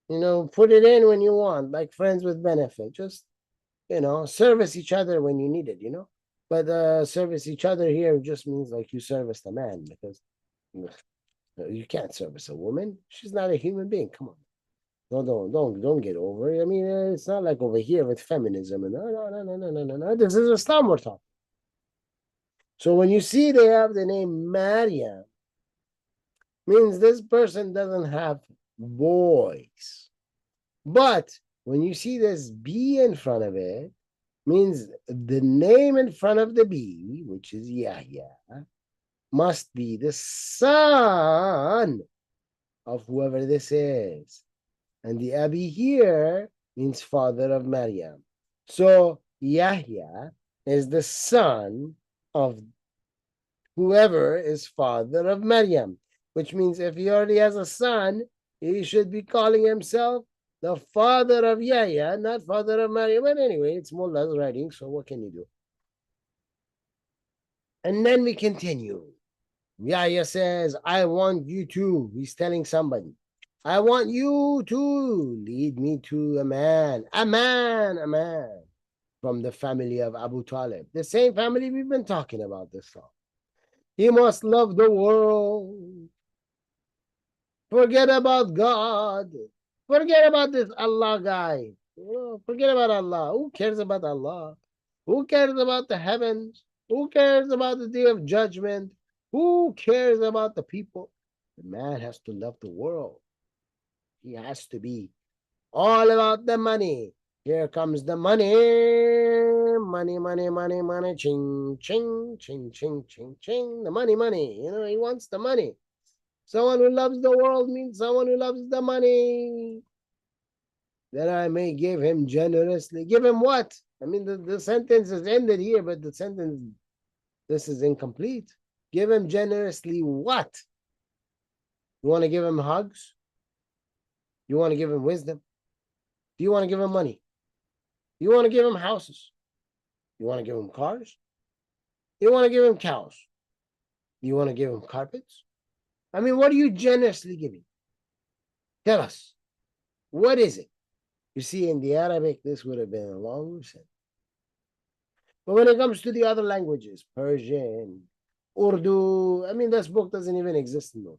you know, put it in when you want, like friends with benefit. Just, you know, service each other when you need it. You know, but service each other here just means like you service the man because you can't service a woman. She's not a human being. Come on. Don't get over it. I mean, it's not like over here with feminism and no. This is Islam we're talking. So when you see they have the name Maryam, means this person doesn't have boys. But when you see this B in front of it, means the name in front of the B, which is Yahya, must be the son of whoever this is. And the Abi here means father of Maryam. So Yahya is the son of whoever is father of Maryam, which means if he already has a son, he should be calling himself the father of Yahya, not father of Maryam. But anyway, it's Mullah's writing, so what can you do? And then we continue. Yahya says, I want you to, he's telling somebody, I want you to lead me to a man from the family of Abu Talib, the same family we've been talking about this long. He must love the world. Forget about God. Forget about this Allah guy. Forget about Allah. Who cares about Allah? Who cares about the heavens? Who cares about the day of judgment? Who cares about the people? The man has to love the world. He has to be all about the money. Here comes the money. Money. Ching, ching, ching, ching, ching, ching. The money. You know, he wants the money. Someone who loves the world means someone who loves the money. That I may give him generously. Give him what? I mean, the sentence is ended here, but the sentence, this is incomplete. Give him generously what? You want to give him hugs? You want to give him wisdom? Do you want to give him money? You want to give him houses? You want to give him cars? You want to give him cows? You want to give him carpets? I mean, what are you generously giving? Tell us. What is it? You see, in the Arabic, this would have been a longer sentence. But when it comes to the other languages, Persian, Urdu, I mean, this book doesn't even exist in Urdu.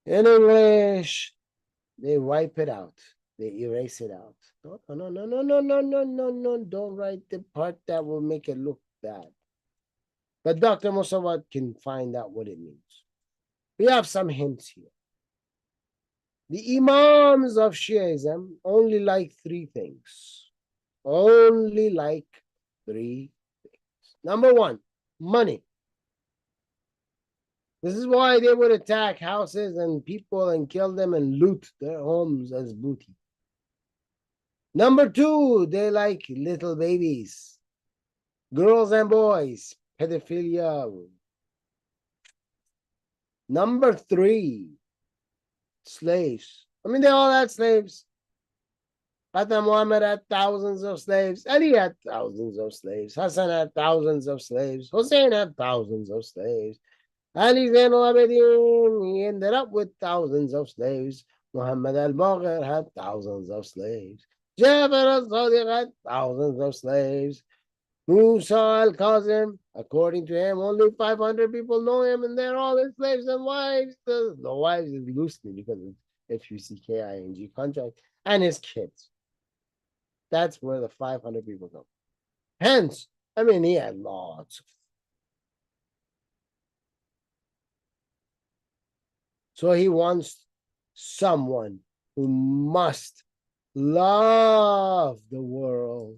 In English, they wipe it out. They erase it out. No, no, no, no, no, no, no, no, no. Don't write the part that will make it look bad. But Dr. Mossavat can find out what it means. We have some hints here. The Imams of Shiism only like three things. Only like three things. Number one, money. This is why they would attack houses and people and kill them and loot their homes as booty. Number two, they like little babies, girls and boys, pedophilia. Number three, slaves. I mean, they all had slaves. Prophet Muhammad had thousands of slaves. Ali had thousands of slaves. Hassan had thousands of slaves. Hussein had thousands of slaves. Ali Zain al-Abidin, he ended up with thousands of slaves. Muhammad al-Baqir had thousands of slaves. Jafar al-Sadiq had thousands of slaves. Musa al-Kazim, according to him, only 500 people know him, and they're all his slaves and wives. The wives is loosely because of FUCKING contract, and his kids. That's where the 500 people come. Hence, I mean, he had lots of. So he wants someone who must love the world,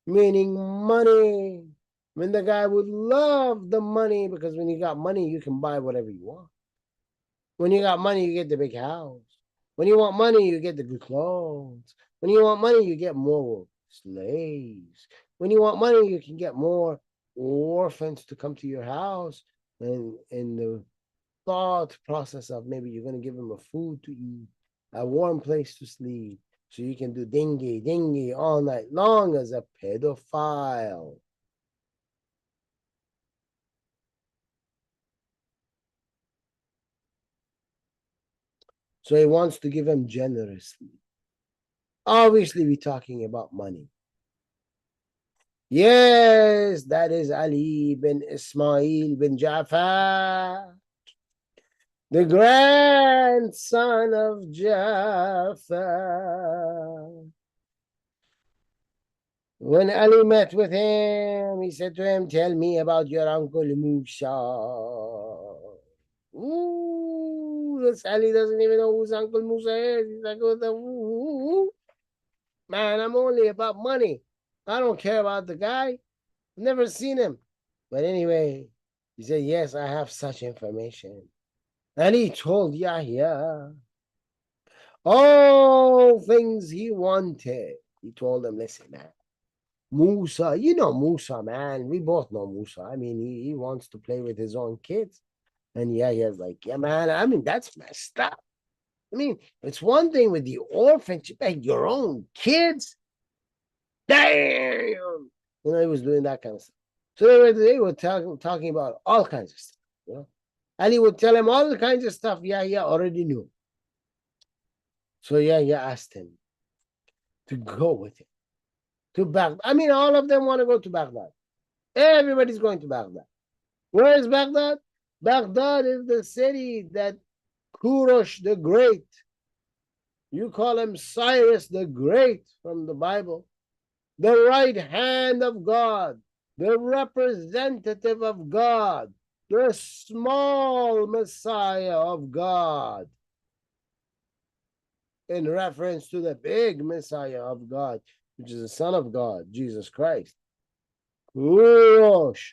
meaning money. I mean, the guy would love the money because when you got money, you can buy whatever you want. When you got money, you get the big house. When you want money, you get the good clothes. When you want money, you get more slaves. When you want money, you can get more orphans to come to your house. And the thought process of maybe you're going to give them a food to eat, a warm place to sleep, so you can do dingy all night long as a pedophile. So he wants to give him generously. Obviously, we're talking about money. Yes, that is Ali bin Ismail bin Ja'far, the grandson of Ja'far. When Ali met with him, he said to him, "Tell me about your uncle Musa." Ooh, this Ali doesn't even know whose Uncle Musa is. He's like, ooh. Man, I'm only about money. I don't care about the guy. I've never seen him. But anyway, he said, yes, I have such information. And he told Yahya all things he wanted. He told him, listen, man, Musa, you know Musa, man. We both know Musa. I mean, he wants to play with his own kids. And Yahya's like, yeah, man, I mean, that's messed up. I mean, it's one thing with the orphans, you beg your own kids. Damn! You know, he was doing that kind of stuff. So they were talking about all kinds of stuff, you know. And he would tell him all kinds of stuff Yahya already knew. So Yahya asked him to go with him to Baghdad. I mean, all of them want to go to Baghdad. Everybody's going to Baghdad. Where is Baghdad? Baghdad is the city that Kurosh the Great, you call him Cyrus the Great from the Bible, the right hand of God, the representative of God, the small Messiah of God, in reference to the big Messiah of God, which is the Son of God, Jesus Christ. Kurosh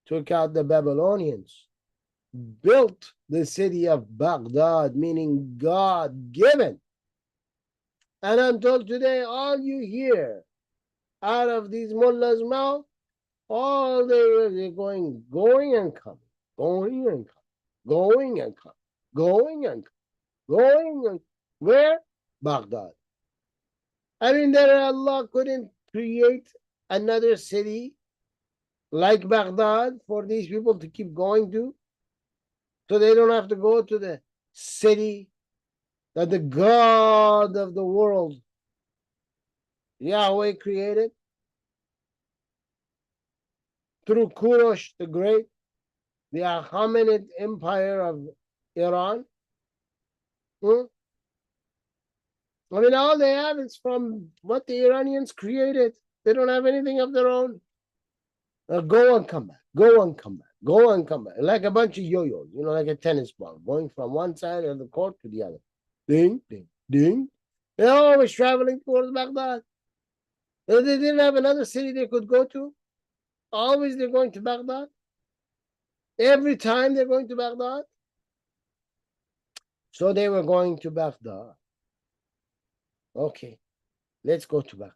took out the Babylonians, built the city of Baghdad, meaning God-given. And until today, all you hear out of these mullahs' mouth, all they're going and coming, going and coming, going and coming. going and going and where? Baghdad. I mean, that Allah couldn't create another city like Baghdad for these people to keep going to, so they don't have to go to the city that the God of the world, Yahweh, created through Kurosh the Great, the Achaemenid Empire of Iran. I mean, all they have is from what the Iranians created. They don't have anything of their own. Go and come back, go and come back, go and come back. Like a bunch of yo-yos, like a tennis ball, going from one side of the court to the other. Ding, ding, ding. They're always traveling towards Baghdad. They didn't have another city they could go to. Always they're going to Baghdad. Every time they're going to Baghdad. So they were going to Baghdad. Okay, let's go to Baghdad.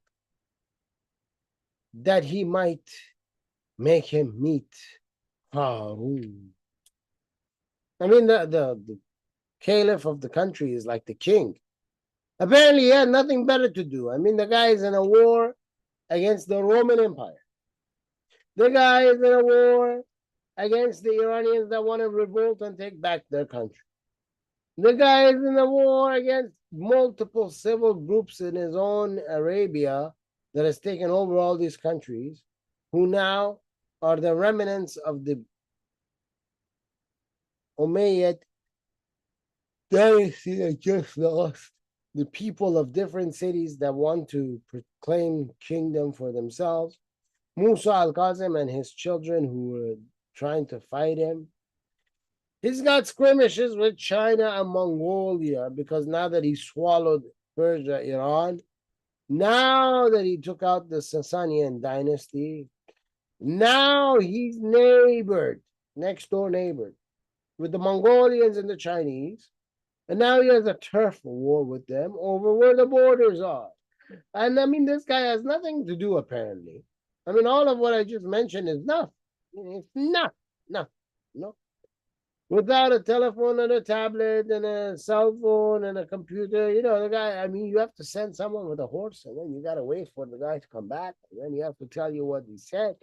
That he might make him meet Harun. I mean, the caliph of the country is like the king. Apparently, he had nothing better to do. I mean, the guy is in a war against the Roman Empire. The guy is in a war against the Iranians that want to revolt and take back their country. The guy is in a war against multiple civil groups in his own Arabia that has taken over all these countries, who now are the remnants of the Umayyad dynasty that just lost. The people of different cities that want to proclaim kingdom for themselves. Musa al-Kazim and his children who were trying to fight him. He's got skirmishes with China and Mongolia because now that he swallowed Persia, Iran, now that he took out the Sasanian dynasty, now he's next door neighbored with the Mongolians and the Chinese. And now he has a turf war with them over where the borders are. And I mean, this guy has nothing to do, apparently. I mean, all of what I just mentioned is nothing. It's nothing. No. Without a telephone and a tablet and a cell phone and a computer, the guy, I mean, you have to send someone with a horse, and then you got to wait for the guy to come back. And then you have to tell you what he said.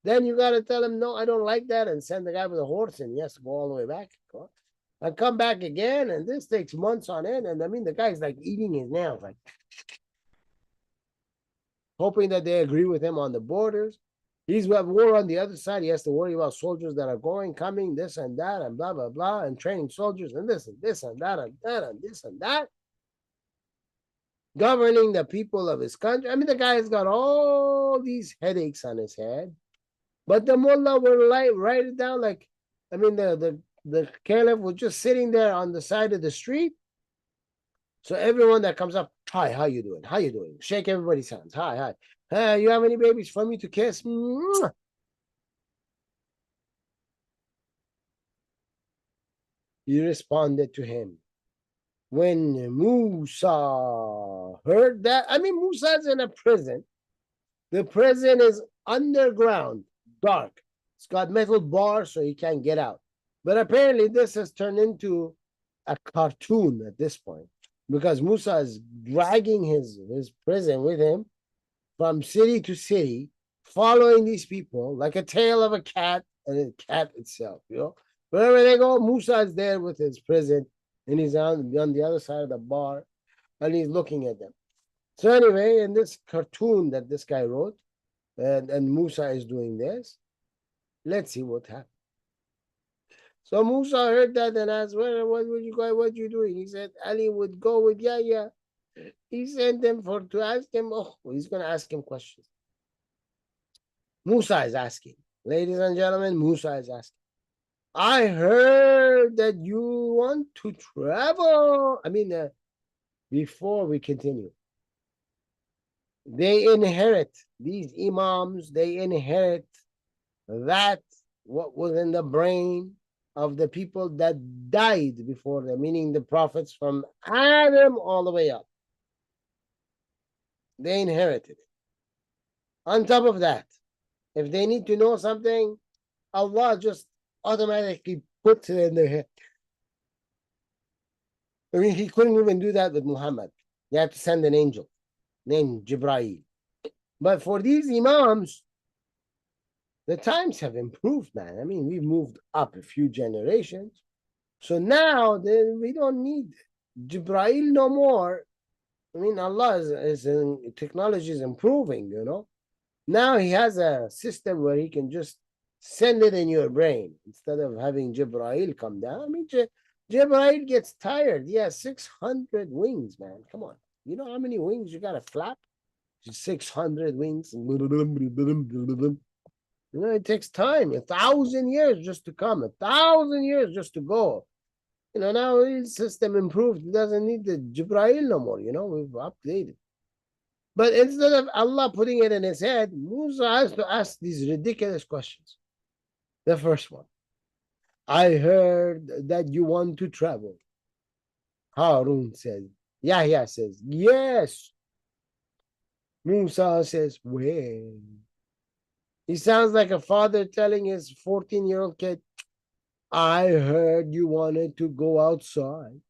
Then you got to tell him, no, I don't like that, and send the guy with a horse, and he has to go all the way back. And come back again, and this takes months on end. And I mean, the guy's like eating his nails, like hoping that they agree with him on the borders. He's at war on the other side. He has to worry about soldiers that are going, coming, this and that, and blah, blah, blah, and training soldiers, and this and this and that and that and this and that. Governing the people of his country. I mean, the guy's got all these headaches on his head. But the mullah will write it down like, I mean, the caliph was just sitting there on the side of the street. So everyone that comes up, hi, how you doing? How you doing? Shake everybody's hands. Hi. Hey, you have any babies for me to kiss? Mwah. He responded to him. When Musa heard that, I mean, Musa's in a prison. The prison is underground, dark. It's got metal bars so he can't get out. But apparently this has turned into a cartoon at this point, because Musa is dragging his prison with him from city to city, following these people like a tail of a cat and a cat itself, Wherever they go, Musa is there with his prison, and he's on the other side of the bar, and he's looking at them. So anyway, in this cartoon that this guy wrote, and Musa is doing this, let's see what happens. So Musa heard that and asked, what would you go? What you doing? He said, Ali would go with Yahya. He sent him to ask him. Oh, he's going to ask him questions. Musa is asking. Ladies and gentlemen, Musa is asking. I heard that you want to travel. I mean, before we continue, they inherit, these imams, they inherit that what was in the brain of the people that died before them, meaning the prophets from Adam all the way up. They inherited it. On top of that, if they need to know something, Allah just automatically puts it in their head. I mean, he couldn't even do that with Muhammad. He had to send an angel named Jibreel. But for these imams, the times have improved, man. I mean, we've moved up a few generations. So now we don't need Jibreel no more. I mean, Allah is in, technology is improving, you know. Now he has a system where he can just send it in your brain instead of having Jibreel come down. I mean, Jibreel gets tired. He has 600 wings, man. Come on. You know how many wings you got to flap? 600 wings. You know, it takes time, 1,000 years just to come, 1,000 years just to go. You know, now his system improved. He doesn't need the Jibreel no more. You know, we've updated. But instead of Allah putting it in his head, Musa has to ask these ridiculous questions. The first one, I heard that you want to travel. Harun says, Yahya says, yes. Musa says, where? He sounds like a father telling his 14-year-old kid, I heard you wanted to go outside.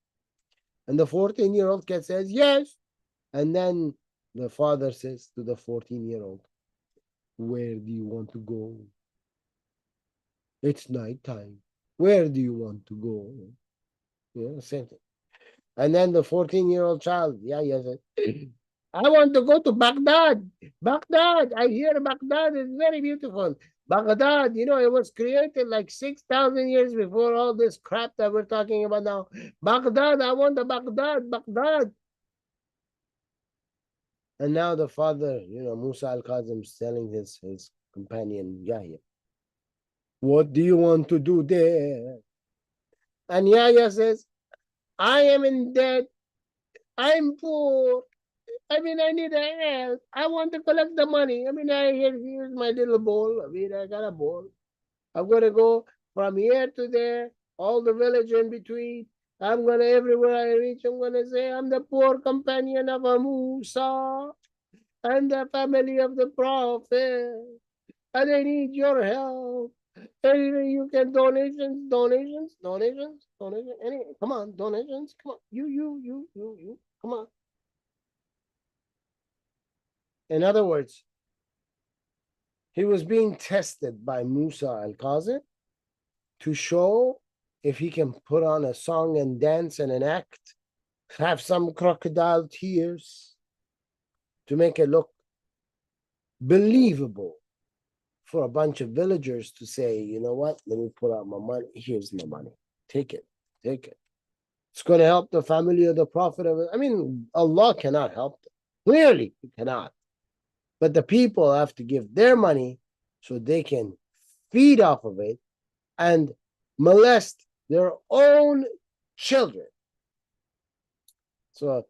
And the 14-year-old kid says, yes. And then the father says to the 14-year-old, where do you want to go? It's nighttime. Where do you want to go? Yeah, same thing. And then the 14-year-old child, said, I want to go to Baghdad. Baghdad. I hear Baghdad is very beautiful. Baghdad, you know, it was created like 6,000 years before all this crap that we're talking about now. Baghdad, I want the Baghdad, Baghdad. And now the father, you know, Musa al-Kazim is telling his companion, Yahya, what do you want to do there? And Yahya says, I am in debt. I'm poor. I mean, I need help. I want to collect the money. I mean, here's my little bowl. I mean, I got a bowl. I'm going to go from here to there, all the village in between. I'm going to, everywhere I reach, I'm going to say, I'm the poor companion of a Musa and the family of the prophet. And I need your help. And you can donations. Any, come on, donations. Come on. You. Come on. In other words, he was being tested by Musa al-Kazim to show if he can put on a song and dance and an act, have some crocodile tears to make it look believable for a bunch of villagers to say, you know what, let me put out my money. Here's my money. Take it. It's going to help the family of the prophet. I mean, Allah cannot help them. Clearly, he cannot. But the people have to give their money so they can feed off of it and molest their own children. So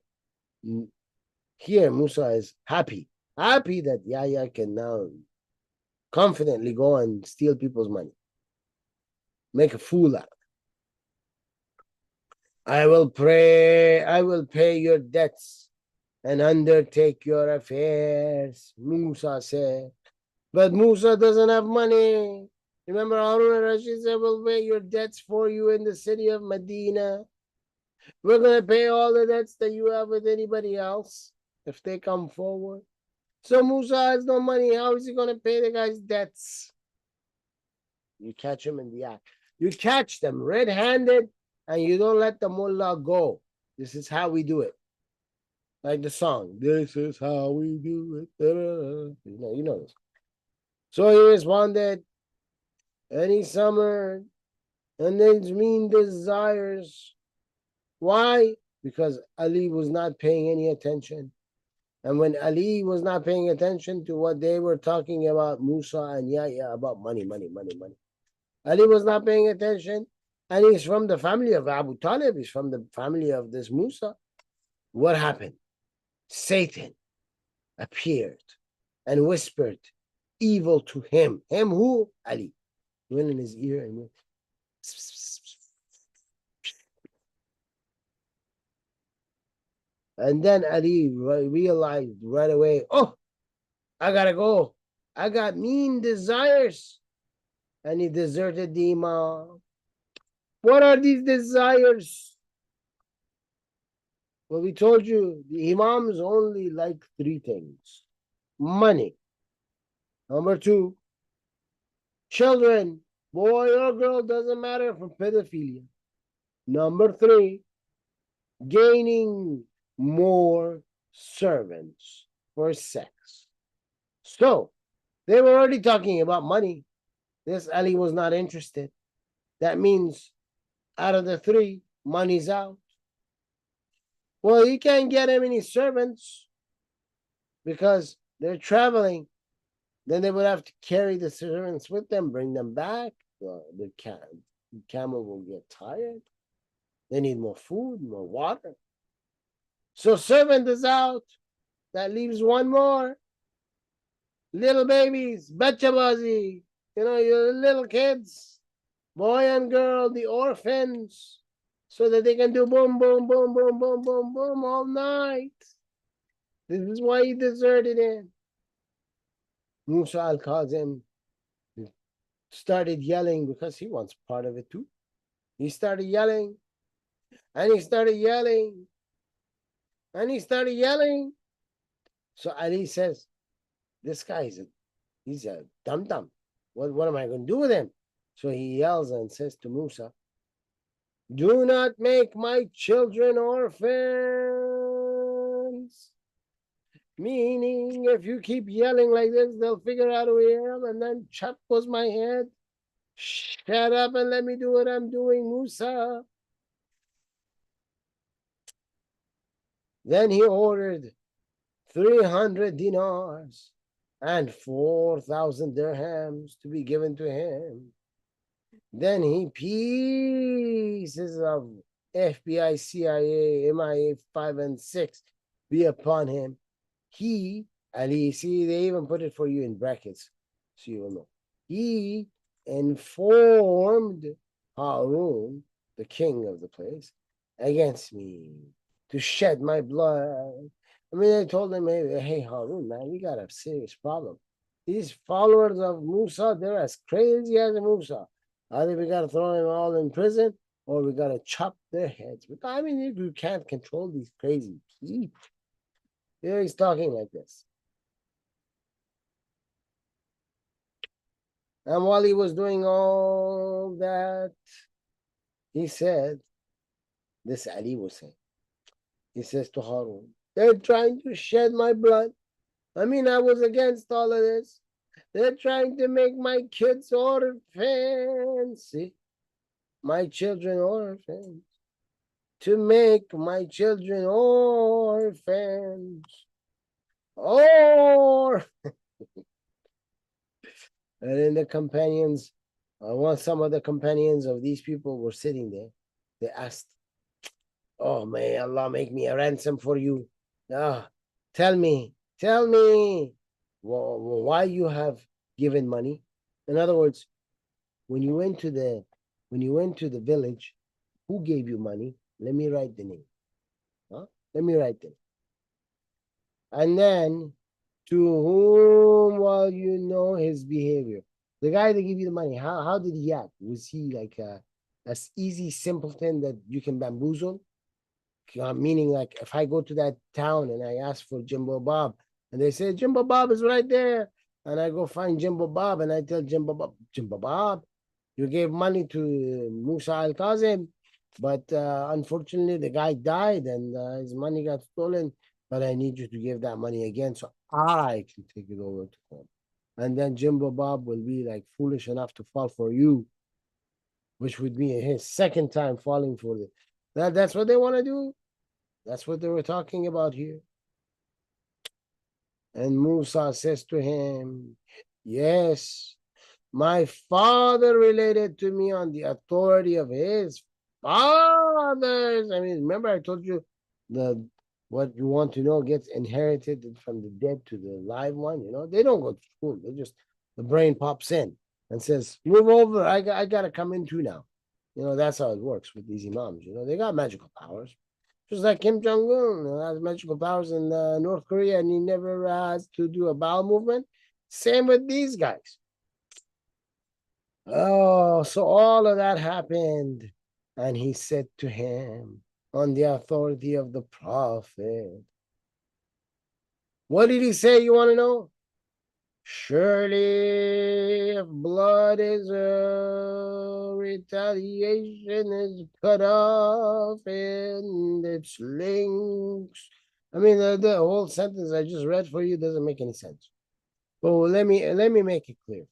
here Musa is happy that Yahya can now confidently go and steal people's money, make a fool out of it. I will pay your debts and undertake your affairs, Musa said. But Musa doesn't have money. Remember, Harun al-Rashid said, we'll pay your debts for you in the city of Medina. We're going to pay all the debts that you have with anybody else if they come forward. So Musa has no money. How is he going to pay the guy's debts? You catch him in the act. You catch them red-handed and you don't let the mullah go. This is how we do it. Like the song, this is how we do it. You know this. So he responded, any summer, and his mean desires. Why? Because Ali was not paying any attention. And when Ali was not paying attention to what they were talking about, Musa and Yahya, about money. Ali was not paying attention. And he's from the family of Abu Talib. He's from the family of this Musa. What happened? Satan appeared and whispered evil to him. Him who? Ali. He went in his ear and went. And then Ali realized right away, oh, I gotta go. I got mean desires. And he deserted the Imam. What are these desires? Well, we told you the imams only like three things. Money. Number two, children. Boy or girl, doesn't matter, from pedophilia. Number three, gaining more servants for sex. So they were already talking about money. This Ali was not interested. That means out of the three, money's out. Well, you can't get him any servants because they're traveling. Then they would have to carry the servants with them, bring them back. The camel will get tired. They need more food, more water. So servant is out. That leaves one more. Little babies, bachabazi. Your little kids, boy and girl, the orphans, so that they can do boom, boom, boom, boom, boom, boom, boom all night. This is why he deserted him. Musa al-Kazim started yelling because he wants part of it too. He started yelling, and he started yelling, and he started yelling. So Ali says, this guy he's a dum-dum. What am I going to do with him? So he yells and says to Musa, do not make my children orphans. Meaning, if you keep yelling like this, they'll figure out who I am, and then chop goes my head. Shut up and let me do what I'm doing, Musa. Then he ordered 300 dinars and 4,000 dirhams to be given to him. Then he pieces of FBI, CIA, MIA 5 and 6 be upon him. He, Ali, see, they even put it for you in brackets, so you will know. He informed Harun, the king of the place, against me to shed my blood. I mean, I told him, hey, Harun, man, we got a serious problem. These followers of Musa, they're as crazy as Musa. Either we got to throw them all in prison or we got to chop their heads. But I mean, you can't control these crazy people. Here he's talking like this. And while he was doing all that, he said, this Ali was saying, he says to Harun, they're trying to shed my blood. I mean, I was against all of this. They're trying to make my kids orphans. See? My children orphans. To make my children orphans. Or and then the companions, some of the companions of these people were sitting there. They asked, oh, may Allah make me a ransom for you. Tell me why you have given money. In other words, when you went to the village, who gave you money? Let me write the name. Let me write them. And then, to whom will you know his behavior? The guy that gave you the money, how did he act? Was he like a easy simpleton that you can bamboozle? Meaning, like, if I go to that town and I ask for Jimbo Bob, and they say Jimbo Bob is right there, and I go find Jimbo Bob, and I tell Jimbo Bob, you gave money to Musa al-Kazim, but unfortunately the guy died and his money got stolen, but I need you to give that money again so I can take it over to him. And then Jimbo Bob will be like foolish enough to fall for you, which would be his second time falling for it. That's what they want to do. That's what they were talking about here. And Musa says to him, yes, my father related to me on the authority of his fathers. I mean, remember I told you what you want to know gets inherited from the dead to the live one. They don't go to school. The brain pops in and says, move over. I got to come in too now. That's how it works with these imams. They got magical powers. Just like Kim Jong-un has magical powers in North Korea and he never has to do a bowel movement. Same with these guys. Oh, so all of that happened. And he said to him, on the authority of the Prophet. What did he say? You want to know? Surely, if blood is retaliation is cut off and its links. I mean, the whole sentence I just read for you doesn't make any sense. But let me make it clear.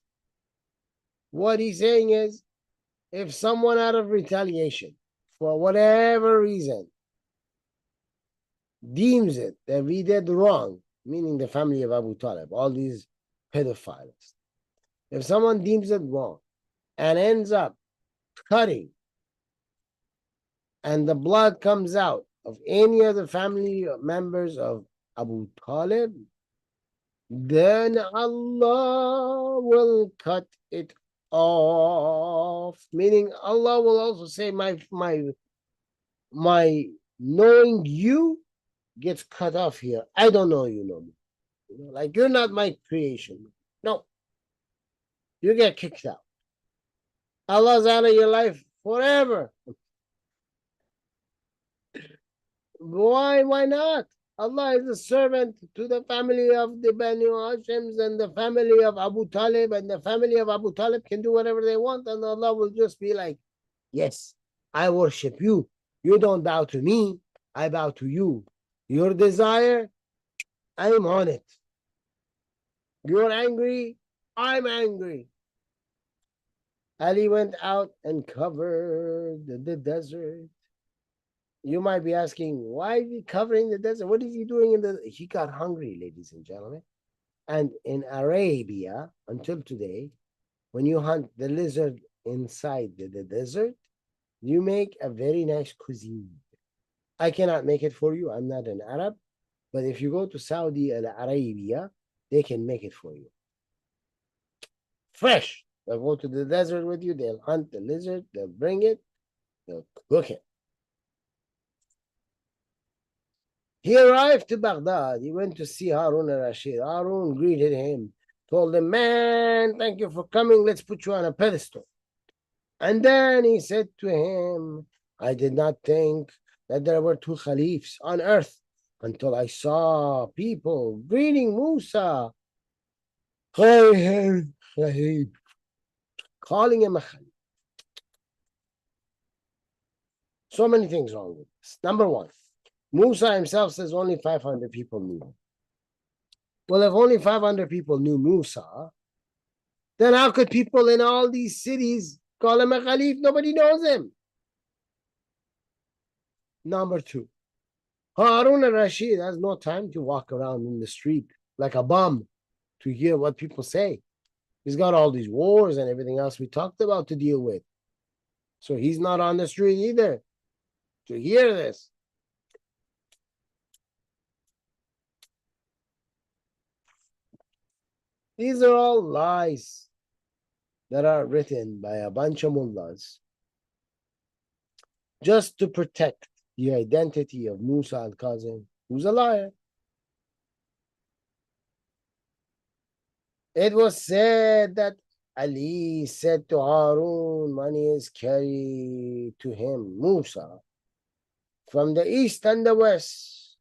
What he's saying is, if someone out of retaliation, for whatever reason, deems it that we did wrong, meaning the family of Abu Talib, all these pedophiles, if someone deems it wrong and ends up cutting and the blood comes out of any of the family members of Abu Talib, then Allah will cut it off. Meaning Allah will also say, my knowing you gets cut off here. I don't know you no more. Like you're not my creation. No. You get kicked out. Allah's out of your life forever. Why not? Allah is a servant to the family of the Banu Hashims and the family of Abu Talib, and the family of Abu Talib can do whatever they want, and Allah will just be like, yes, I worship you. You don't bow to me, I bow to you. Your desire, I'm on it. You're angry, I'm angry. Ali went out and covered the desert. You might be asking, why is he covering the desert? What is he doing in the... He got hungry, ladies and gentlemen. And in Arabia, until today, when you hunt the lizard inside the desert, you make a very nice cuisine. I cannot make it for you. I'm not an Arab. But if you go to Saudi Arabia, they can make it for you. Fresh. They'll go to the desert with you. They'll hunt the lizard. They'll bring it. They'll cook it. He arrived to Baghdad. He went to see Harun al-Rashid. Harun greeted him, told him, man, thank you for coming. Let's put you on a pedestal. And then he said to him, I did not think that there were two caliphs on earth until I saw people greeting Musa, calling him a khalif. So many things wrong with this. Number one, Musa himself says only 500 people knew him. Well, if only 500 people knew Musa, then how could people in all these cities call him a Khalif? Nobody knows him. Number two, Harun al-Rashid has no time to walk around in the street like a bum to hear what people say. He's got all these wars and everything else we talked about to deal with. So he's not on the street either to hear this. These are all lies that are written by a bunch of mullahs just to protect the identity of Musa al-Kazim, who's a liar. It was said that Ali said to Harun, money is carried to him, Musa, from the east and the west.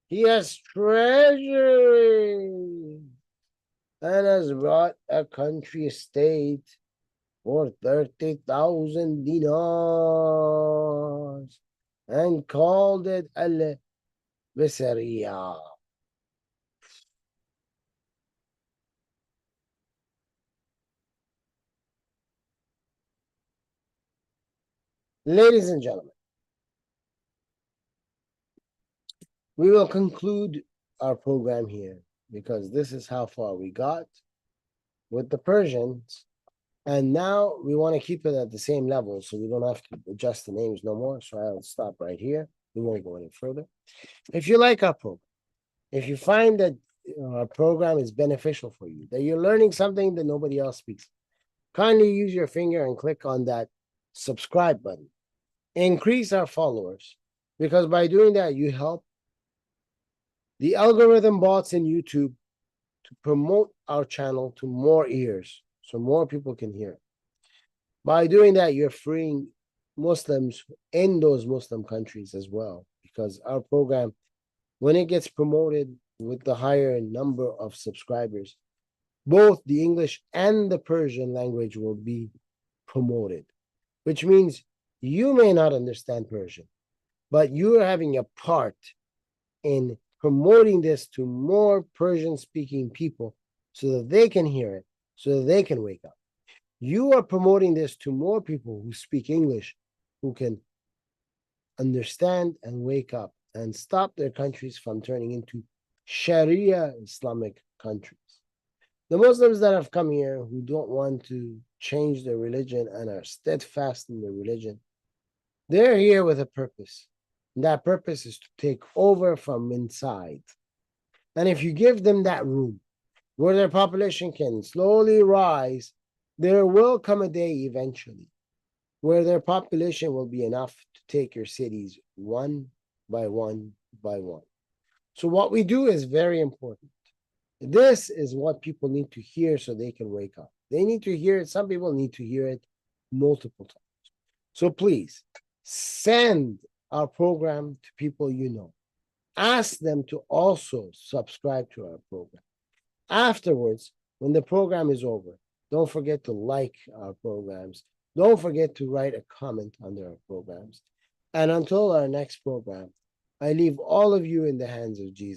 He has treasury and has brought a country estate for 30,000 dinars and called it al-Bisariya. Ladies and gentlemen, we will conclude our program here because this is how far we got with the Persians. And now we want to keep it at the same level so we don't have to adjust the names no more. So I'll stop right here. We won't go any further. If you like our program, if you find that our program is beneficial for you, that you're learning something that nobody else speaks, kindly use your finger and click on that subscribe button. Increase our followers, because by doing that, you help the algorithm bots in YouTube to promote our channel to more ears so more people can hear it. By doing that, you're freeing Muslims in those Muslim countries as well, because our program, when it gets promoted with the higher number of subscribers, both the English and the Persian language will be promoted, which means you may not understand Persian, but you're having a part in promoting this to more Persian speaking people so that they can hear it, so that they can wake up. You are promoting this to more people who speak English, who can understand and wake up and stop their countries from turning into Sharia Islamic countries. The Muslims that have come here who don't want to change their religion and are steadfast in their religion, they're here with a purpose. And that purpose is to take over from inside. And if you give them that room where their population can slowly rise, there will come a day eventually where their population will be enough to take your cities one by one by one. So what we do is very important. This is what people need to hear so they can wake up. They need to hear it. Some people need to hear it multiple times. So please send our program to people you know. Ask them to also subscribe to our program. Afterwards, when the program is over, don't forget to like our programs. Don't forget to write a comment under our programs. And until our next program, I leave all of you in the hands of Jesus.